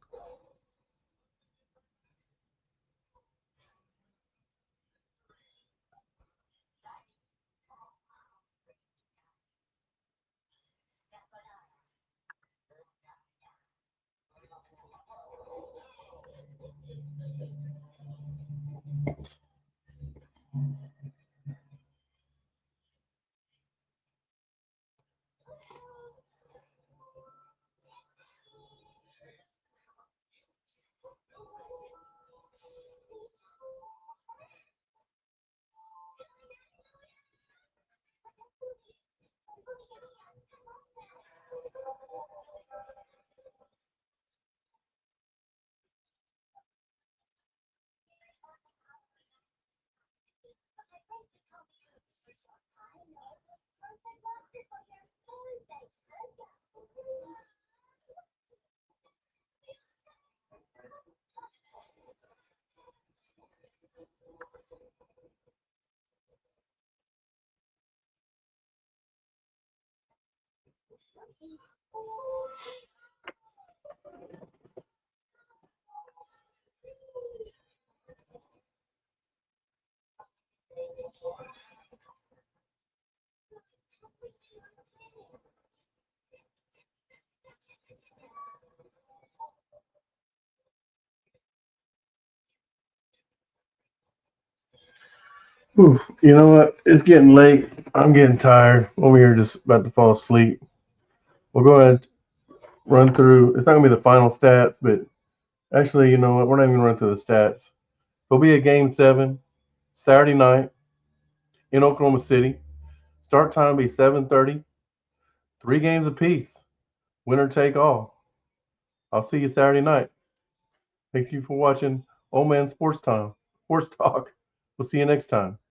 Oof, you know what? It's getting late. I'm getting tired. Over here, just about to fall asleep. We'll go ahead and run through. It's not gonna be the final stats, but actually, you know what? We're not even gonna run through the stats. There'll be a game 7 Saturday night in Oklahoma City. Start time will be 7:30. 3 games apiece. Winner take all. I'll see you Saturday night. Thank you for watching Old Man Sports Time. Sports Talk. We'll see you next time.